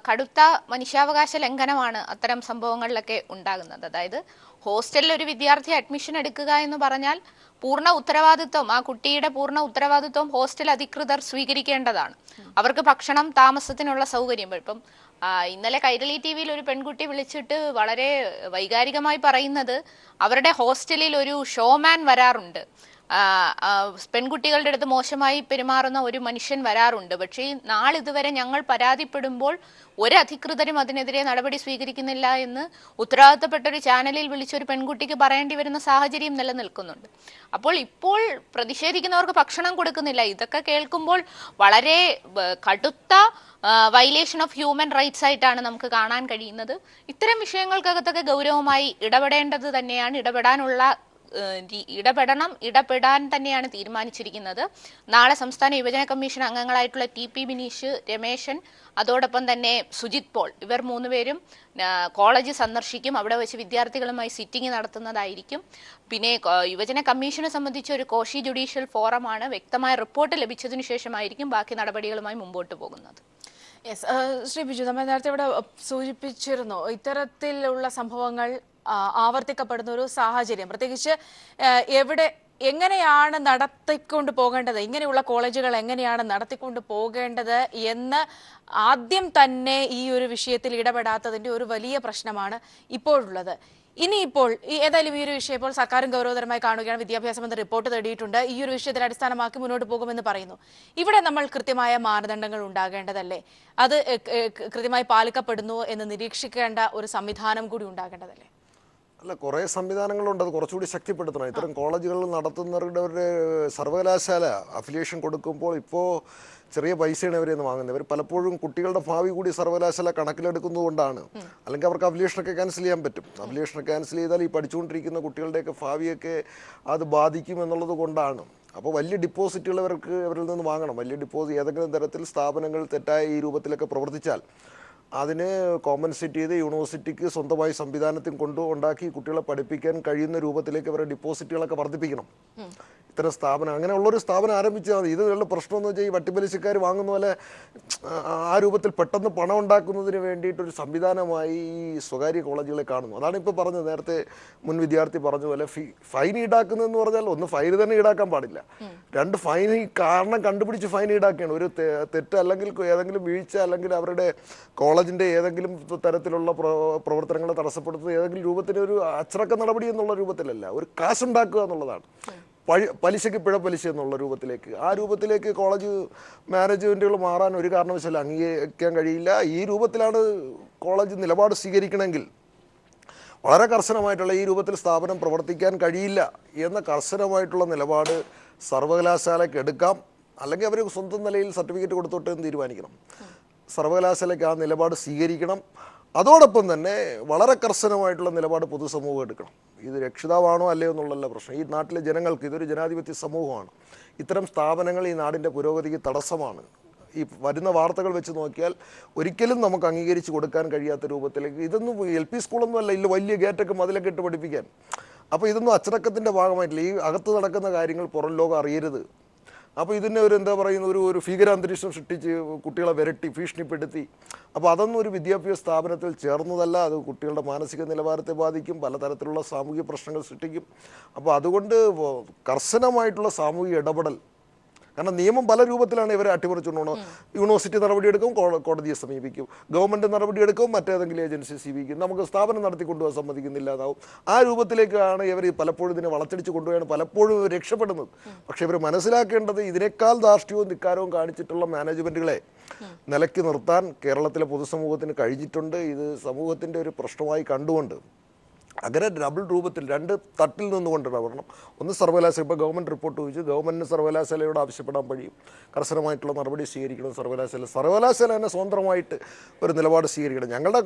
കടുത്ത മനുഷ്യാവകാശ ലംഘനമാണ് അത്തരം സംഭവങ്ങളിലൊക്കെ ഉണ്ടാകുന്നത്. അതായത് ഹോസ്റ്റലിൽ ഒരു വിദ്യാർത്ഥി അഡ്മിഷൻ എടുക്കുക എന്ന് പറഞ്ഞാൽ പൂർണ്ണ ഉത്തരവാദിത്വം, ആ കുട്ടിയുടെ പൂർണ്ണ ഉത്തരവാദിത്വം ഹോസ്റ്റൽ അധികൃതർ സ്വീകരിക്കേണ്ടതാണ്. അവർക്ക് ഭക്ഷണം, താമസത്തിനുള്ള സൗകര്യം. ഇപ്പം ഇന്നലെ കൈരളി ടി.വിയിൽ ഒരു പെൺകുട്ടി വിളിച്ചിട്ട് വളരെ വൈകാരികമായി പറയുന്നത് അവരുടെ ഹോസ്റ്റലിൽ ഒരു ഷോമാൻ വരാറുണ്ട്, പെൺകുട്ടികളുടെ അടുത്ത് മോശമായി പെരുമാറുന്ന ഒരു മനുഷ്യൻ വരാറുണ്ട്. പക്ഷേ നാളിതുവരെ ഞങ്ങൾ പരാതിപ്പെടുമ്പോൾ ഒരു അധികൃതരും അതിനെതിരെ നടപടി സ്വീകരിക്കുന്നില്ല എന്ന് ഉത്തരവാദിത്തപ്പെട്ട ഒരു ചാനലിൽ വിളിച്ചൊരു പെൺകുട്ടിക്ക് പറയേണ്ടി വരുന്ന സാഹചര്യം നിലനിൽക്കുന്നുണ്ട്. ഇപ്പോൾ പ്രതിഷേധിക്കുന്നവർക്ക് ഭക്ഷണം കൊടുക്കുന്നില്ല. ഇതൊക്കെ കേൾക്കുമ്പോൾ വളരെ കടുത്ത വയലേഷൻ ഓഫ് ഹ്യൂമൻ റൈറ്റ്സ് ആയിട്ടാണ് നമുക്ക് കാണാൻ കഴിയുന്നത്. ഇത്തരം വിഷയങ്ങൾക്കകത്തൊക്കെ ഗൗരവമായി ഇടപെടേണ്ടത് തന്നെയാണ്. ഇടപെടാൻ തന്നെയാണ് തീരുമാനിച്ചിരിക്കുന്നത്. നാളെ സംസ്ഥാന യുവജന കമ്മീഷൻ അംഗങ്ങളായിട്ടുള്ള ടി.പി. ബിനീഷ്, രമേശൻ, അതോടൊപ്പം തന്നെ സുജിത് പോൾ, ഇവർ 3 പേരും കോളേജ് സന്ദർശിക്കും. അവിടെ വെച്ച് വിദ്യാർത്ഥികളുമായി സിറ്റിംഗ് നടത്തുന്നതായിരിക്കും. പിന്നെ യുവജന കമ്മീഷനെ സംബന്ധിച്ച് ഒരു കോഷി ജുഡീഷ്യൽ ഫോറമാണ്. വ്യക്തമായ റിപ്പോർട്ട് ലഭിച്ചതിനു ശേഷമായിരിക്കും ബാക്കി നടപടികളുമായി മുമ്പോട്ട് പോകുന്നത്. ശ്രീ ബിജു, നമ്മൾ നേരത്തെ ഇവിടെ സൂചിപ്പിച്ചിരുന്നു, ഇത്തരത്തിലുള്ള സംഭവങ്ങൾ ആവർത്തിക്കപ്പെടുന്ന ഒരു സാഹചര്യം, പ്രത്യേകിച്ച് എങ്ങനെയാണ് നടത്തിക്കൊണ്ട് പോകേണ്ടത്, ഇങ്ങനെയുള്ള കോളേജുകൾ എങ്ങനെയാണ് നടത്തിക്കൊണ്ട് പോകേണ്ടത് എന്ന് ആദ്യം തന്നെ ഈ ഒരു വിഷയത്തിൽ ഇടപെടാത്തതിൻ്റെ ഒരു വലിയ പ്രശ്നമാണ് ഇപ്പോഴുള്ളത്. ഇനിയിപ്പോൾ ഏതായാലും ഈ ഒരു വിഷയം ഇപ്പോൾ സർക്കാരും ഗൗരവതരമായി കാണുകയാണ്. വിദ്യാഭ്യാസ മന്ത്രി റിപ്പോർട്ട് തേടിയിട്ടുണ്ട്. ഈ ഒരു വിഷയത്തിൽ അടിസ്ഥാനമാക്കി മുന്നോട്ട് പോകുമെന്ന് പറയുന്നു. ഇവിടെ നമ്മൾ കൃത്യമായ മാനദണ്ഡങ്ങൾ ഉണ്ടാകേണ്ടതല്ലേ? അത് കൃത്യമായി പാലിക്കപ്പെടുന്നു എന്ന് നിരീക്ഷിക്കേണ്ട ഒരു സംവിധാനം കൂടി ഉണ്ടാകേണ്ടതല്ലേ? അല്ല, കുറേ സംവിധാനങ്ങളുണ്ട്. അത് കുറച്ചുകൂടി ശക്തിപ്പെടുത്തണം. ഇത്തരം കോളേജുകൾ നടത്തുന്നവരുടെ ഒരു സർവകലാശാല അഫിലിയേഷൻ കൊടുക്കുമ്പോൾ ഇപ്പോൾ ചെറിയ പൈസയാണ് ഇവരെ നിന്ന് വാങ്ങുന്നത്. ഇവർ പലപ്പോഴും കുട്ടികളുടെ ഭാവി കൂടി സർവകലാശാല കണക്കിലെടുക്കുന്നതുകൊണ്ടാണ്. അല്ലെങ്കിൽ അവർക്ക് അഫിലിയേഷനൊക്കെ ക്യാൻസൽ ചെയ്യാൻ പറ്റും. അഫിലിയേഷനൊക്കെ ക്യാൻസൽ ചെയ്താൽ ഈ പഠിച്ചുകൊണ്ടിരിക്കുന്ന കുട്ടികളുടെയൊക്കെ ഭാവിയൊക്കെ അത് ബാധിക്കും എന്നുള്ളത് കൊണ്ടാണ്. അപ്പോൾ വലിയ ഡിപ്പോസിറ്റുകൾ ഇവരിൽ നിന്ന് വാങ്ങണം. വലിയ ഡിപ്പോസിറ്റ് ഏതെങ്കിലും തരത്തിൽ സ്ഥാപനങ്ങൾ തെറ്റായ ഈ രൂപത്തിലൊക്കെ പ്രവർത്തിച്ചാൽ അതിന് കോമ്പൻസേറ്റ് ചെയ്ത് യൂണിവേഴ്സിറ്റിക്ക് സ്വന്തമായി സംവിധാനത്തിൽ ഉണ്ടാക്കി കുട്ടികളെ പഠിപ്പിക്കാൻ കഴിയുന്ന രൂപത്തിലേക്ക് അവരുടെ ഡിപ്പോസിറ്റുകളൊക്കെ വർദ്ധിപ്പിക്കണം. ഇത്തരം സ്ഥാപനം അങ്ങനെയുള്ളൊരു സ്ഥാപനം ആരംഭിച്ചാൽ മതി. ഇതിനുള്ള പ്രശ്നം എന്ന് വെച്ചാൽ ഈ വട്ടിപ്പലിശക്കാർ വാങ്ങുന്ന പോലെ ആ രൂപത്തിൽ പെട്ടെന്ന് പണം ഉണ്ടാക്കുന്നതിന് വേണ്ടിയിട്ടൊരു സംവിധാനമായി ഈ സ്വകാര്യ കോളേജുകളെ കാണുന്നു. അതാണ് ഇപ്പോൾ പറഞ്ഞത്. നേരത്തെ മുൻ വിദ്യാർത്ഥി പറഞ്ഞ പോലെ ഫൈൻ ഈടാക്കുന്നതെന്ന് പറഞ്ഞാൽ ഒന്ന് ഫൈൻ തന്നെ ഈടാക്കാൻ പാടില്ല. 2 ഫൈൻ കാരണം കണ്ടുപിടിച്ച് ഫൈൻ ഈടാക്കുകയാണ്. ഒരു തെറ്റ് അല്ലെങ്കിൽ ഏതെങ്കിലും വീഴ്ച അല്ലെങ്കിൽ അവരുടെ കോളേജിൻ്റെ ഏതെങ്കിലും തരത്തിലുള്ള പ്രവർത്തനങ്ങളെ തടസ്സപ്പെടുത്തുന്ന ഏതെങ്കിലും രൂപത്തിന് ഒരു അച്ചടക്ക നടപടി എന്നുള്ള രൂപത്തിലല്ല, ഒരു കാശുണ്ടാക്കുക എന്നുള്ളതാണ്. പലിശയ്ക്ക് പിഴപ്പലിശ എന്നുള്ള രൂപത്തിലേക്ക്, ആ രൂപത്തിലേക്ക് കോളേജ് മാനേജ്മെൻറ്റുകൾ മാറാൻ ഒരു കാരണവശാലും അംഗീകരിക്കാൻ കഴിയില്ല. ഈ രൂപത്തിലാണ് കോളേജ് നിലപാട് സ്വീകരിക്കണമെങ്കിൽ വളരെ കർശനമായിട്ടുള്ള ഈ രൂപത്തിൽ സ്ഥാപനം പ്രവർത്തിക്കാൻ കഴിയില്ല എന്ന കർശനമായിട്ടുള്ള നിലപാട് സർവകലാശാലയ്ക്ക് എടുക്കാം. അല്ലെങ്കിൽ അവർ സ്വന്തം നിലയിൽ സർട്ടിഫിക്കറ്റ് കൊടുത്തോട്ട് എന്ന് തീരുമാനിക്കണം. സർവകലാശാലയ്ക്ക് ആ നിലപാട് സ്വീകരിക്കണം. അതോടൊപ്പം തന്നെ വളരെ കർശനമായിട്ടുള്ള നിലപാട് പൊതുസമൂഹം എടുക്കണം. ഇത് രക്ഷിതാവാണോ അല്ലയോ എന്നുള്ളതല്ല പ്രശ്നം. ഈ നാട്ടിലെ ജനങ്ങൾക്ക് ഇതൊരു ജനാധിപത്യ സമൂഹമാണ്. ഇത്തരം സ്ഥാപനങ്ങൾ ഈ നാടിൻ്റെ പുരോഗതിക്ക് തടസ്സമാണ്. ഈ വരുന്ന വാർത്തകൾ വെച്ച് നോക്കിയാൽ ഒരിക്കലും നമുക്ക് അംഗീകരിച്ച് കൊടുക്കാൻ കഴിയാത്ത രൂപത്തിലേക്ക് ഇതൊന്നും LP സ്കൂളൊന്നും അല്ല, ഇല്ല വലിയ ഗേറ്റൊക്കെ മതിലൊക്കെ ഇട്ട് പഠിപ്പിക്കാൻ. അപ്പോൾ ഇതൊന്നും അച്ചടക്കത്തിൻ്റെ ഭാഗമായിട്ടില്ല. ഈ അകത്ത് നടക്കുന്ന കാര്യങ്ങൾ പുറം ലോകം അറിയരുത്. അപ്പോൾ ഇതിനെ എന്താ പറയുന്ന ഒരു ഭീകരാന്തരീക്ഷം സൃഷ്ടിച്ച് കുട്ടികളെ വിരട്ടി ഭീഷണിപ്പെടുത്തി. അപ്പോൾ അതൊന്നും ഒരു വിദ്യാഭ്യാസ സ്ഥാപനത്തിൽ ചേർന്നതല്ല. അത് കുട്ടികളുടെ മാനസിക നിലവാരത്തെ ബാധിക്കും, പലതരത്തിലുള്ള സാമൂഹിക പ്രശ്നങ്ങൾ സൃഷ്ടിക്കും. അപ്പോൾ അതുകൊണ്ട് കർശനമായിട്ടുള്ള സാമൂഹിക ഇടപെടൽ, കാരണം നിയമം പല രൂപത്തിലാണ് ഇവരെ അട്ടിമറിച്ചുകൊണ്ടോ. യൂണിവേഴ്സിറ്റി നടപടിയെടുക്കും, കോടതിയെ സമീപിക്കും, ഗവൺമെൻറ് നടപടിയെടുക്കും, മറ്റേതെങ്കിലും ഏജൻസി സമീപിക്കും, നമുക്ക് സ്ഥാപനം നടത്തിക്കൊണ്ടുപോകാൻ സമ്മതിക്കുന്നില്ല എന്നാവും. ആ രൂപത്തിലേക്കാണ് ഇവർ പലപ്പോഴും ഇതിനെ വളച്ചടിച്ച് കൊണ്ടുപോയാണ് പലപ്പോഴും രക്ഷപ്പെടുന്നത്. പക്ഷേ ഇവർ മനസ്സിലാക്കേണ്ടത് ഇതിനേക്കാൾ ധാർഷ്ട്യവും ധിക്കാരവും കാണിച്ചിട്ടുള്ള മാനേജ്മെൻറ്റുകളെ നിലയ്ക്ക് നിർത്താൻ കേരളത്തിലെ പൊതുസമൂഹത്തിന് കഴിഞ്ഞിട്ടുണ്ട്. ഇത് സമൂഹത്തിൻ്റെ ഒരു പ്രശ്നമായി കണ്ടുകൊണ്ട് അങ്ങനെ ഡബിൾ രൂപത്തിൽ 2 തട്ടിൽ നിന്നുകൊണ്ട് ഇടപെടണം. ഒന്ന് സർവകലാശാല, ഇപ്പോൾ ഗവൺമെൻറ് റിപ്പോർട്ട് ചോദിച്ചു, ഗവൺമെൻറ്റിന് സർവകലാശാലയോട് ആവശ്യപ്പെടാൻ കഴിയും, കർശനമായിട്ടുള്ള നടപടി സ്വീകരിക്കണം. സർവകലാശാല തന്നെ സ്വതന്ത്രമായിട്ട് ഒരു നിലപാട് സ്വീകരിക്കണം. ഞങ്ങളുടെ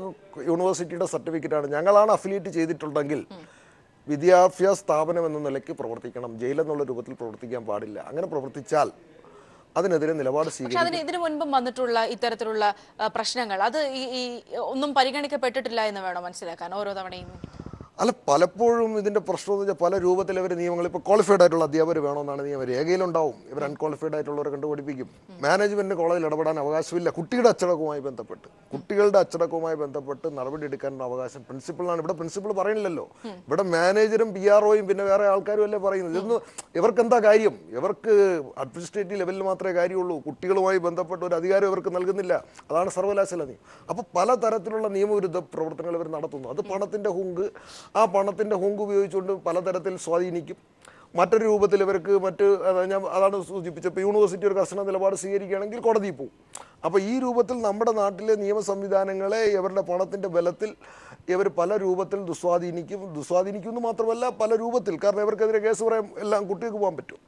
യൂണിവേഴ്സിറ്റിയുടെ സർട്ടിഫിക്കറ്റാണ്, ഞങ്ങളാണ് അഫിലിയേറ്റ് ചെയ്തിട്ടുണ്ടെങ്കിൽ വിദ്യാഭ്യാസ സ്ഥാപനം എന്ന നിലയ്ക്ക് പ്രവർത്തിക്കണം, ജയിലെന്നുള്ള രൂപത്തിൽ പ്രവർത്തിക്കാൻ പാടില്ല. അങ്ങനെ പ്രവർത്തിച്ചാൽ അതിനെതിരെ നിലപാട് സ്വീകരിക്കും. ഇതിനു മുൻപും വന്നിട്ടുള്ള ഇത്തരത്തിലുള്ള പ്രശ്നങ്ങൾ അത് ഈ ഒന്നും പരിഗണിക്കപ്പെട്ടിട്ടില്ല എന്ന് വേണം മനസ്സിലാക്കാൻ ഓരോ തവണയും. അല്ല, പലപ്പോഴും ഇതിൻ്റെ പ്രശ്നം എന്ന് വെച്ചാൽ പല രൂപത്തിൽ അവർ നിയമങ്ങൾ ഇപ്പോൾ ക്വാളിഫൈഡ് ആയിട്ടുള്ള അധ്യാപകർ വേണമെന്നാണ് നിയമം. രേഖയിലുണ്ടാവും ഇവർ അൺക്വാളിഫൈഡ് ആയിട്ടുള്ളവരെ കണ്ടുപിടിപ്പിക്കും. മാനേജ്മെൻറ്റിന് കോളേജിൽ ഇടപെടാൻ അവകാശമില്ല. കുട്ടികളുടെ അച്ചടക്കവുമായി ബന്ധപ്പെട്ട് നടപടി എടുക്കാനുള്ള അവകാശം പ്രിൻസിപ്പളിനാണ്. ഇവിടെ പ്രിൻസിപ്പൾ പറയണില്ലല്ലോ. ഇവിടെ മാനേജറും PROയും പിന്നെ വേറെ ആൾക്കാരും അല്ലേ പറയുന്നത്. ഇതൊന്നും ഇവർക്ക് എന്താ കാര്യം? ഇവർക്ക് അഡ്മിനിസ്ട്രേറ്റീവ് ലെവലിൽ മാത്രമേ കാര്യമുള്ളൂ. കുട്ടികളുമായി ബന്ധപ്പെട്ട ഒരു അധികാരം ഇവർക്ക് നൽകുന്നില്ല. അതാണ് സർവകലാശാല നിയമം. അപ്പോൾ പലതരത്തിലുള്ള നിയമവിരുദ്ധ പ്രവർത്തനങ്ങൾ ഇവർ നടത്തുന്നു. അത് പണത്തിൻ്റെ ഹുങ്ക്, ആ പണത്തിൻ്റെ ഹുങ്ക് ഉപയോഗിച്ചുകൊണ്ട് പലതരത്തിൽ സ്വാധീനിക്കും. മറ്റൊരു രൂപത്തിൽ ഇവർക്ക് അതാണ് സൂചിപ്പിച്ചത്. ഇപ്പോൾ യൂണിവേഴ്സിറ്റി ഒരു കർശന നിലപാട് സ്വീകരിക്കുകയാണെങ്കിൽ കോടതിയിൽ പോകും. അപ്പോൾ ഈ രൂപത്തിൽ നമ്മുടെ നാട്ടിലെ നിയമ സംവിധാനങ്ങളെ ഇവരുടെ പണത്തിൻ്റെ ബലത്തിൽ ഇവർ പല രൂപത്തിൽ ദുസ്വാധീനിക്കുമെന്ന് മാത്രമല്ല പല രൂപത്തിൽ. കാരണം ഇവർക്കെതിരെ കേസ് പറയാൻ എല്ലാം കുട്ടികൾക്ക് പോകാൻ പറ്റും.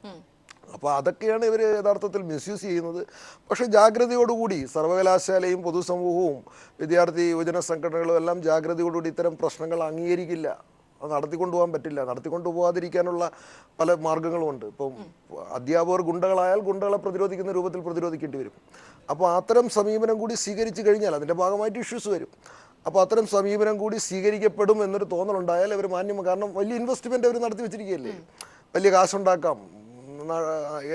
അപ്പോൾ അതൊക്കെയാണ് ഇവർ യഥാർത്ഥത്തിൽ മിസ്യൂസ് ചെയ്യുന്നത്. പക്ഷേ ജാഗ്രതയോടുകൂടി സർവകലാശാലയും പൊതുസമൂഹവും വിദ്യാർത്ഥി യുവജന സംഘടനകളും എല്ലാം ജാഗ്രതയോടുകൂടി ഇത്തരം പ്രശ്നങ്ങൾ അംഗീകരിക്കില്ല. അത് നടത്തിക്കൊണ്ടുപോകാൻ പറ്റില്ല. നടത്തിക്കൊണ്ടുപോകാതിരിക്കാനുള്ള പല മാർഗ്ഗങ്ങളുമുണ്ട്. ഇപ്പം അധ്യാപകർ ഗുണ്ടകളായാൽ ഗുണ്ടകളെ പ്രതിരോധിക്കുന്ന രൂപത്തിൽ പ്രതിരോധിക്കേണ്ടി വരും. അപ്പോൾ അത്തരം സമീപനം കൂടി സ്വീകരിച്ചു കഴിഞ്ഞാൽ അതിൻ്റെ ഭാഗമായിട്ട് ഇഷ്യൂസ് വരും. അപ്പോൾ അത്തരം സമീപനം കൂടി സ്വീകരിക്കപ്പെടും എന്നൊരു തോന്നലുണ്ടായാൽ അവർ മാന്യം, കാരണം വലിയ ഇൻവെസ്റ്റ്മെൻറ്റ് അവർ നടത്തി വെച്ചിരിക്കുകയല്ലേ, വലിയ കാശുണ്ടാക്കാം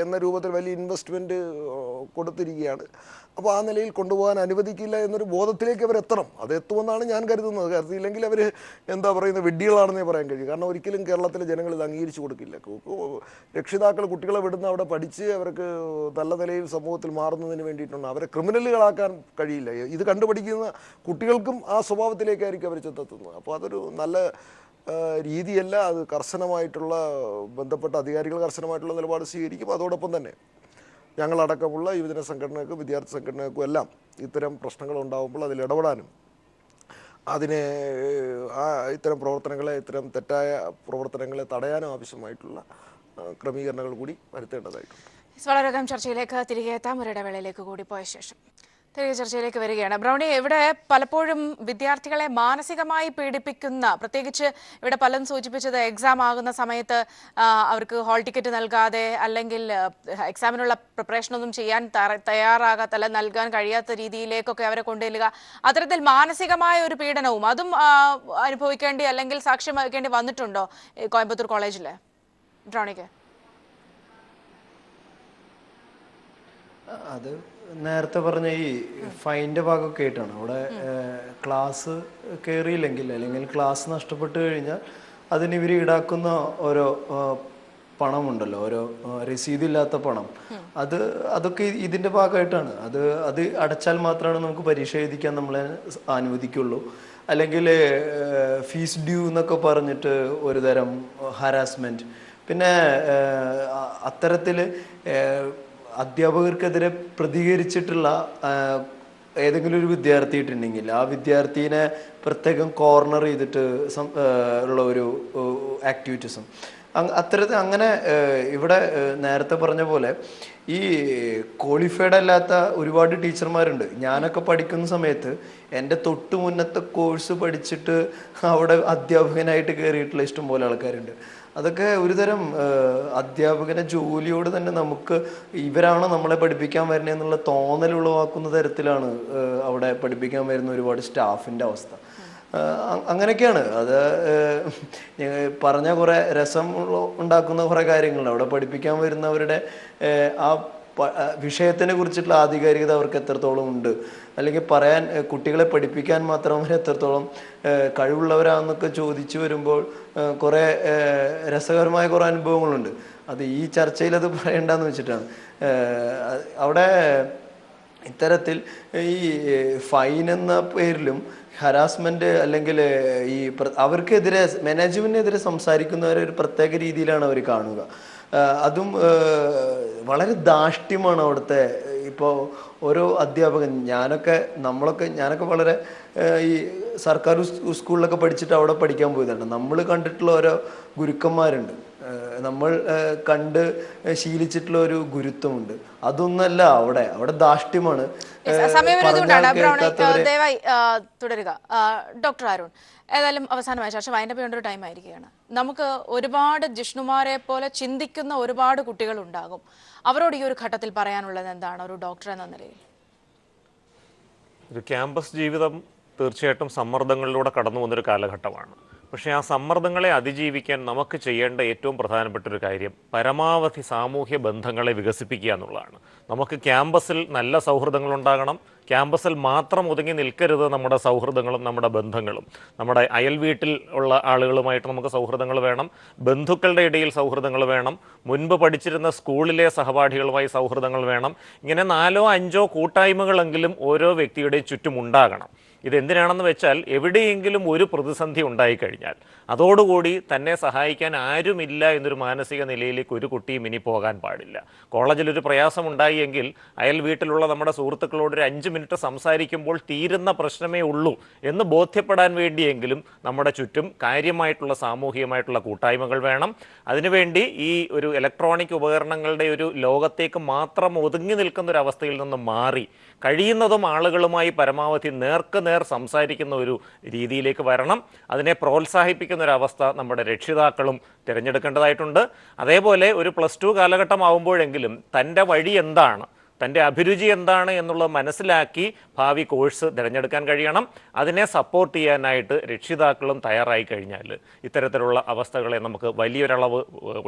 എന്ന രൂപത്തിൽ വലിയ ഇൻവെസ്റ്റ്മെൻറ്റ് കൊടുത്തിരിക്കുകയാണ്. അപ്പോൾ ആ നിലയിൽ കൊണ്ടുപോകാൻ അനുവദിക്കില്ല എന്നൊരു ബോധത്തിലേക്ക് അവർ എത്തണം. അത് എത്തുമെന്നാണ് ഞാൻ കരുതുന്നത്. കരുതിയില്ലെങ്കിൽ അവർ എന്താ പറയുന്നത്, വിഡ്ഢികളാണെന്നേ പറയാൻ കഴിയും. കാരണം ഒരിക്കലും കേരളത്തിലെ ജനങ്ങൾ ഇത് അംഗീകരിച്ചു കൊടുക്കില്ല. രക്ഷിതാക്കൾ കുട്ടികളെ വിടുന്ന അവിടെ പഠിച്ച് അവർക്ക് നല്ല നിലയിൽ സമൂഹത്തിൽ മാറുന്നതിന് വേണ്ടിയിട്ടുണ്ട്. അവരെ ക്രിമിനലുകളാക്കാൻ കഴിയില്ല. ഇത് കണ്ടുപഠിക്കുന്ന കുട്ടികൾക്കും ആ സ്വഭാവത്തിലേക്കായിരിക്കും അവർ ചെന്നെത്തുന്നത്. അപ്പോൾ അതൊരു നല്ല രീതിയല്ല. അത് കർശനമായിട്ടുള്ള ബന്ധപ്പെട്ട അധികാരികൾ കർശനമായിട്ടുള്ള നിലപാട് സ്വീകരിക്കും. അതോടൊപ്പം തന്നെ ഞങ്ങളടക്കമുള്ള യുവജന സംഘടനകൾക്കും വിദ്യാർത്ഥി സംഘടനകൾക്കും എല്ലാം ഇത്തരം പ്രശ്നങ്ങൾ ഉണ്ടാകുമ്പോൾ അതിൽ ഇടപെടാനും ഇത്തരം പ്രവർത്തനങ്ങളെ, ഇത്തരം തെറ്റായ പ്രവർത്തനങ്ങളെ തടയാനും ആവശ്യമായിട്ടുള്ള ക്രമീകരണങ്ങൾ കൂടി വരുത്തേണ്ടതായിട്ടുണ്ട്. വളരെയധികം ചർച്ചയിലേക്ക് തിരികെ എത്താം. ഒരു ഇടവേളയിലേക്ക് കൂടി പോയ ശേഷം തിരികെ ചർച്ചയിലേക്ക് വരികയാണ്. ബ്രൗണി, ഇവിടെ പലപ്പോഴും വിദ്യാർത്ഥികളെ മാനസികമായി പീഡിപ്പിക്കുന്ന, പ്രത്യേകിച്ച് ഇവിടെ പലരും സൂചിപ്പിച്ചത് എക്സാം ആകുന്ന സമയത്ത് അവർക്ക് ഹാൾ ടിക്കറ്റ് നൽകാതെ അല്ലെങ്കിൽ എക്സാമിനുള്ള പ്രിപ്പറേഷനൊന്നും ചെയ്യാൻ തയ്യാറാകാത്ത അല്ല നൽകാൻ കഴിയാത്ത രീതിയിലേക്കൊക്കെ അവരെ കൊണ്ടുവരിക, അത്തരത്തിൽ മാനസികമായ ഒരു പീഡനവും അതും അനുഭവിക്കേണ്ടി അല്ലെങ്കിൽ സാക്ഷ്യം വഹിക്കേണ്ടി വന്നിട്ടുണ്ടോ കോയമ്പത്തൂർ കോളേജിൽ ബ്രൗണിക്ക്? അത് നേരത്തെ പറഞ്ഞ ഈ ഫൈൻ്റെ ഭാഗമൊക്കെ ആയിട്ടാണ്. അവിടെ ക്ലാസ് കയറിയില്ലെങ്കിൽ അല്ലെങ്കിൽ ക്ലാസ് നഷ്ടപ്പെട്ട് കഴിഞ്ഞാൽ അതിന് ഇവർ ഈടാക്കുന്ന ഓരോ പണമുണ്ടല്ലോ, ഓരോ രസീതില്ലാത്ത പണം, അതൊക്കെ ഇതിൻ്റെ ഭാഗമായിട്ടാണ്. അത് അടച്ചാൽ മാത്രമാണ് നമുക്ക് പരീക്ഷ എഴുതിക്കാൻ നമ്മളെ അനുവദിക്കുള്ളൂ. അല്ലെങ്കിൽ ഫീസ് ഡ്യൂ എന്നൊക്കെ പറഞ്ഞിട്ട് ഒരു തരം ഹരാസ്മെൻറ്റ്. പിന്നെ അത്തരത്തിൽ അധ്യാപകർക്കെതിരെ പ്രതികരിച്ചിട്ടുള്ള ഏതെങ്കിലും ഒരു വിദ്യാർത്ഥി ഇട്ടുണ്ടെങ്കിൽ ആ വിദ്യാർത്ഥിനെ പ്രത്യേകം കോർണർ ചെയ്തിട്ട് ഉള്ള ഒരു ആക്ടിവിറ്റീസും അത്തരത്തിൽ അങ്ങനെ ഇവിടെ നേരത്തെ പറഞ്ഞ പോലെ ഈ ക്വാളിഫൈഡ് അല്ലാത്ത ഒരുപാട് ടീച്ചർമാരുണ്ട്. ഞാനൊക്കെ പഠിക്കുന്ന സമയത്ത് എൻ്റെ തൊട്ട് മുന്നത്തെ കോഴ്സ് പഠിച്ചിട്ട് അവിടെ അധ്യാപകനായിട്ട് കയറിയിട്ടുള്ള ഇഷ്ടംപോലെ ആൾക്കാരുണ്ട്. അതൊക്കെ ഒരുതരം അധ്യാപകനെ ജോലിയോട് തന്നെ നമുക്ക് ഇവരാണോ നമ്മളെ പഠിപ്പിക്കാൻ വരുന്നത് എന്നുള്ള തോന്നൽ ഉളവാക്കുന്ന തരത്തിലാണ് അവിടെ പഠിപ്പിക്കാൻ വരുന്ന ഒരുപാട് സ്റ്റാഫിൻ്റെ അവസ്ഥ. അങ്ങനെയൊക്കെയാണ്. അത് പറഞ്ഞ കുറേ രസം ഉണ്ടാക്കുന്ന കുറേ കാര്യങ്ങളുണ്ട്. അവിടെ പഠിപ്പിക്കാൻ വരുന്നവരുടെ ആ വിഷയത്തിനെ കുറിച്ചിട്ടുള്ള ആധികാരികത അവർക്ക് എത്രത്തോളം ഉണ്ട്, അല്ലെങ്കിൽ പറയാൻ കുട്ടികളെ പഠിപ്പിക്കാൻ മാത്രം അവർ എത്രത്തോളം കഴിവുള്ളവരാണെന്നൊക്കെ ചോദിച്ചു വരുമ്പോൾ കുറേ രസകരമായ കുറേ അനുഭവങ്ങളുണ്ട്. അത് ഈ ചർച്ചയിൽ അത് പറയണ്ടെന്ന് വെച്ചിട്ടാണ്. അവിടെ ഇത്തരത്തിൽ ഈ ഫൈൻ എന്ന പേരിലും ഹരാസ്മെന്റ് അല്ലെങ്കിൽ ഈ അവർക്കെതിരെ മാനേജ്മെന്റിനെതിരെ സംസാരിക്കുന്നവരെ ഒരു പ്രത്യേക രീതിയിലാണ് അവർ കാണുക. അതും വളരെ ധാർഷ്ട്യമാണ് അവിടുത്തെ. ഇപ്പോൾ ഓരോ അധ്യാപകൻ, ഞാനൊക്കെ വളരെ ഈ സർക്കാർ സ്കൂളിലൊക്കെ പഠിച്ചിട്ട് അവിടെ പഠിക്കാൻ പോയതാണ്. നമ്മൾ കണ്ടിട്ടുള്ള ഓരോ ഗുരുക്കന്മാരുണ്ട്, നമ്മൾ കണ്ട് ശീലിച്ചിട്ടുള്ള ഒരു ഗുരുത്വമുണ്ട്. അതൊന്നല്ല അവിടെ ധാർഷ്ട്യമാണ്. ദയവായി തുടരുക. ഡോക്ടർ അരുൺ, ഏതായാലും അവസാനമായ ചർച്ച വൈൻഡപ്പ് ചെയ്യേണ്ട ഒരു ടൈം ആയിരിക്കുകയാണ്. നമുക്ക് ഒരുപാട് ജിഷ്ണുമാരെ പോലെ ചിന്തിക്കുന്ന ഒരുപാട് കുട്ടികളുണ്ടാകും. അവരോട് ഈ ഒരു ഘട്ടത്തിൽ പറയാനുള്ളത് എന്താണ് ഒരു ഡോക്ടർ എന്ന നിലയിൽ? ഒരു ക്യാമ്പസ് ജീവിതം തീർച്ചയായിട്ടും സമ്മർദ്ദങ്ങളിലൂടെ കടന്നു വന്നൊരു കാലഘട്ടമാണ്. പക്ഷേ ആ സമ്മർദ്ദങ്ങളെ അതിജീവിക്കാൻ നമുക്ക് ചെയ്യേണ്ട ഏറ്റവും പ്രധാനപ്പെട്ട ഒരു കാര്യം പരമാവധി സാമൂഹ്യ ബന്ധങ്ങളെ വികസിപ്പിക്കുക എന്നുള്ളതാണ്. നമുക്ക് ക്യാമ്പസിൽ നല്ല സൗഹൃദങ്ങൾ ഉണ്ടാകണം. ക്യാമ്പസിൽ മാത്രം ഒതുങ്ങി നിൽക്കരുത് നമ്മുടെ സൗഹൃദങ്ങളും നമ്മുടെ ബന്ധങ്ങളും. നമ്മുടെ അയൽവീട്ടിൽ ഉള്ള ആളുകളുമായിട്ട് നമുക്ക് സൗഹൃദങ്ങൾ വേണം, ബന്ധുക്കളുടെ ഇടയിൽ സൗഹൃദങ്ങൾ വേണം, മുൻപ് പഠിച്ചിരുന്ന സ്കൂളിലെ സഹപാഠികളുമായി സൗഹൃദങ്ങൾ വേണം. ഇങ്ങനെ 4 or 5 കൂട്ടായ്മകളെങ്കിലും ഓരോ വ്യക്തിയുടെയും ചുറ്റും ഉണ്ടാകണം. ഇതെന്തിനാണെന്ന് വെച്ചാൽ എവിടെയെങ്കിലും ഒരു പ്രതിസന്ധി ഉണ്ടായിക്കഴിഞ്ഞാൽ അതോടുകൂടി തന്നെ സഹായിക്കാൻ ആരുമില്ല എന്നൊരു മാനസിക നിലയിലേക്ക് ഒരു കുട്ടിയും ഇനി പോകാൻ പാടില്ല. കോളേജിലൊരു പ്രയാസം ഉണ്ടായി എങ്കിൽ അയൽ വീട്ടിലുള്ള നമ്മുടെ സുഹൃത്തുക്കളോട് ഒരു 5 മിനിറ്റ് സംസാരിക്കുമ്പോൾ തീരുന്ന പ്രശ്നമേ ഉള്ളൂ എന്ന് ബോധ്യപ്പെടാൻ വേണ്ടിയെങ്കിലും നമ്മുടെ ചുറ്റും കാര്യമായിട്ടുള്ള സാമൂഹികമായിട്ടുള്ള കൂട്ടായ്മകൾ വേണം. അതിനുവേണ്ടി ഈ ഒരു ഇലക്ട്രോണിക് ഉപകരണങ്ങളുടെ ഒരു ലോകത്തേക്ക് മാത്രം ഒതുങ്ങി നിൽക്കുന്ന ഒരു അവസ്ഥയിൽ നിന്ന് മാറി കഴിയുന്നതും ആളുകളുമായി പരമാവധി നേർക്കുനേർ സംസാരിക്കുന്ന ഒരു രീതിയിലേക്ക് വരണം. അതിനെ പ്രോത്സാഹിപ്പിക്കുന്ന ഒരു അവസ്ഥ നമ്മുടെ രക്ഷിതാക്കളും തിരഞ്ഞെടുക്കേണ്ടതായിട്ടുണ്ട്. അതേപോലെ ഒരു +2 കാലഘട്ടമാവുമ്പോഴെങ്കിലും തൻ്റെ വഴി എന്താണ്, തൻ്റെ അഭിരുചി എന്താണ് എന്നുള്ളത് മനസ്സിലാക്കി ഭാവി കോഴ്സ് തിരഞ്ഞെടുക്കാൻ കഴിയണം. അതിനെ സപ്പോർട്ട് ചെയ്യാനായിട്ട് രക്ഷിതാക്കളും തയ്യാറായി കഴിഞ്ഞാൽ ഇത്തരത്തിലുള്ള അവസ്ഥകളെ നമുക്ക് വലിയൊരളവ്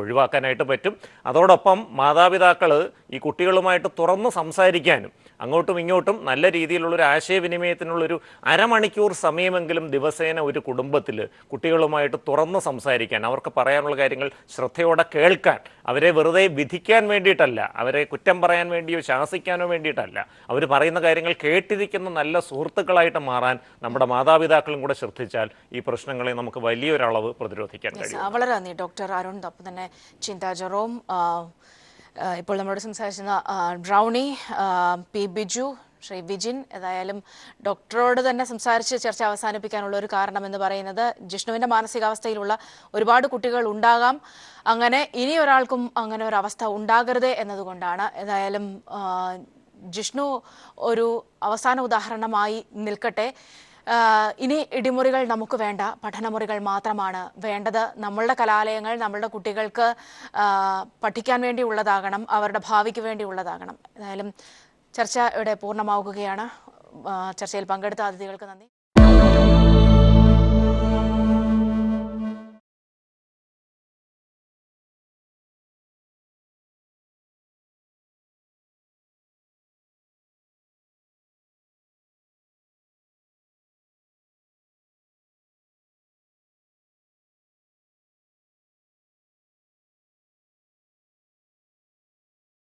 ഒഴിവാക്കാനായിട്ട് പറ്റും. അതോടൊപ്പം മാതാപിതാക്കൾ ഈ കുട്ടികളുമായിട്ട് തുറന്ന് സംസാരിക്കാനും അങ്ങോട്ടും ഇങ്ങോട്ടും നല്ല രീതിയിലുള്ളൊരു ആശയവിനിമയത്തിനുള്ളൊരു അരമണിക്കൂർ സമയമെങ്കിലും ദിവസേന ഒരു കുടുംബത്തിൽ കുട്ടികളുമായിട്ട് തുറന്ന് സംസാരിക്കാൻ, അവർക്ക് പറയാനുള്ള കാര്യങ്ങൾ ശ്രദ്ധയോടെ കേൾക്കാൻ, അവരെ വെറുതെ വിധിക്കാൻ വേണ്ടിയിട്ടല്ല, അവരെ കുറ്റം പറയാൻ വേണ്ടിയോ ശാസിക്കാനോ വേണ്ടിയിട്ടല്ല, അവർ പറയുന്ന കാര്യങ്ങൾ കേട്ടിരിക്കുന്ന നല്ല സുഹൃത്തുക്കളായിട്ട് മാറാൻ നമ്മുടെ മാതാപിതാക്കളും കൂടെ ശ്രദ്ധിച്ചാൽ ഈ പ്രശ്നങ്ങളെ നമുക്ക് വലിയൊരളവ് പ്രതിരോധിക്കാൻ കഴിയും. വളരെ നന്ദി ഡോക്ടർ അരുൺ. ഒപ്പം തന്നെ ചിന്ത ജെറോം, ഇപ്പോൾ നമ്മളോട് സംസാരിക്കുന്ന ബ്രൗണി, പി ബിജു, ശ്രീ വിജിൻ. ഏതായാലും ഡോക്ടറോട് തന്നെ സംസാരിച്ച് ചർച്ച അവസാനിപ്പിക്കാനുള്ള ഒരു കാരണം എന്ന് പറയുന്നത് ജിഷ്ണുവിൻ്റെ മാനസികാവസ്ഥയിലുള്ള ഒരുപാട് കുട്ടികൾ ഉണ്ടാകാം, അങ്ങനെ ഇനി ഒരാൾക്കും അങ്ങനെ ഒരു അവസ്ഥ ഉണ്ടാകരുത് എന്നതുകൊണ്ടാണ്. ഏതായാലും ജിഷ്ണു ഒരു അവസാന ഉദാഹരണമായി നിൽക്കട്ടെ. ഇനി ഇടിമുറികൾ നമുക്ക് വേണ്ട, പഠനമുറികൾ മാത്രമാണ് വേണ്ടത്. നമ്മളുടെ കലാലയങ്ങൾ നമ്മളുടെ കുട്ടികൾക്ക് പഠിക്കാൻ വേണ്ടിയുള്ളതാകണം, അവരുടെ ഭാവിക്ക് വേണ്ടിയുള്ളതാകണം. ഏതായാലും ചർച്ച ഇവിടെ പൂർണ്ണമാവുകയാണ്. ചർച്ചയിൽ പങ്കെടുത്ത അതിഥികൾക്ക് നന്ദി.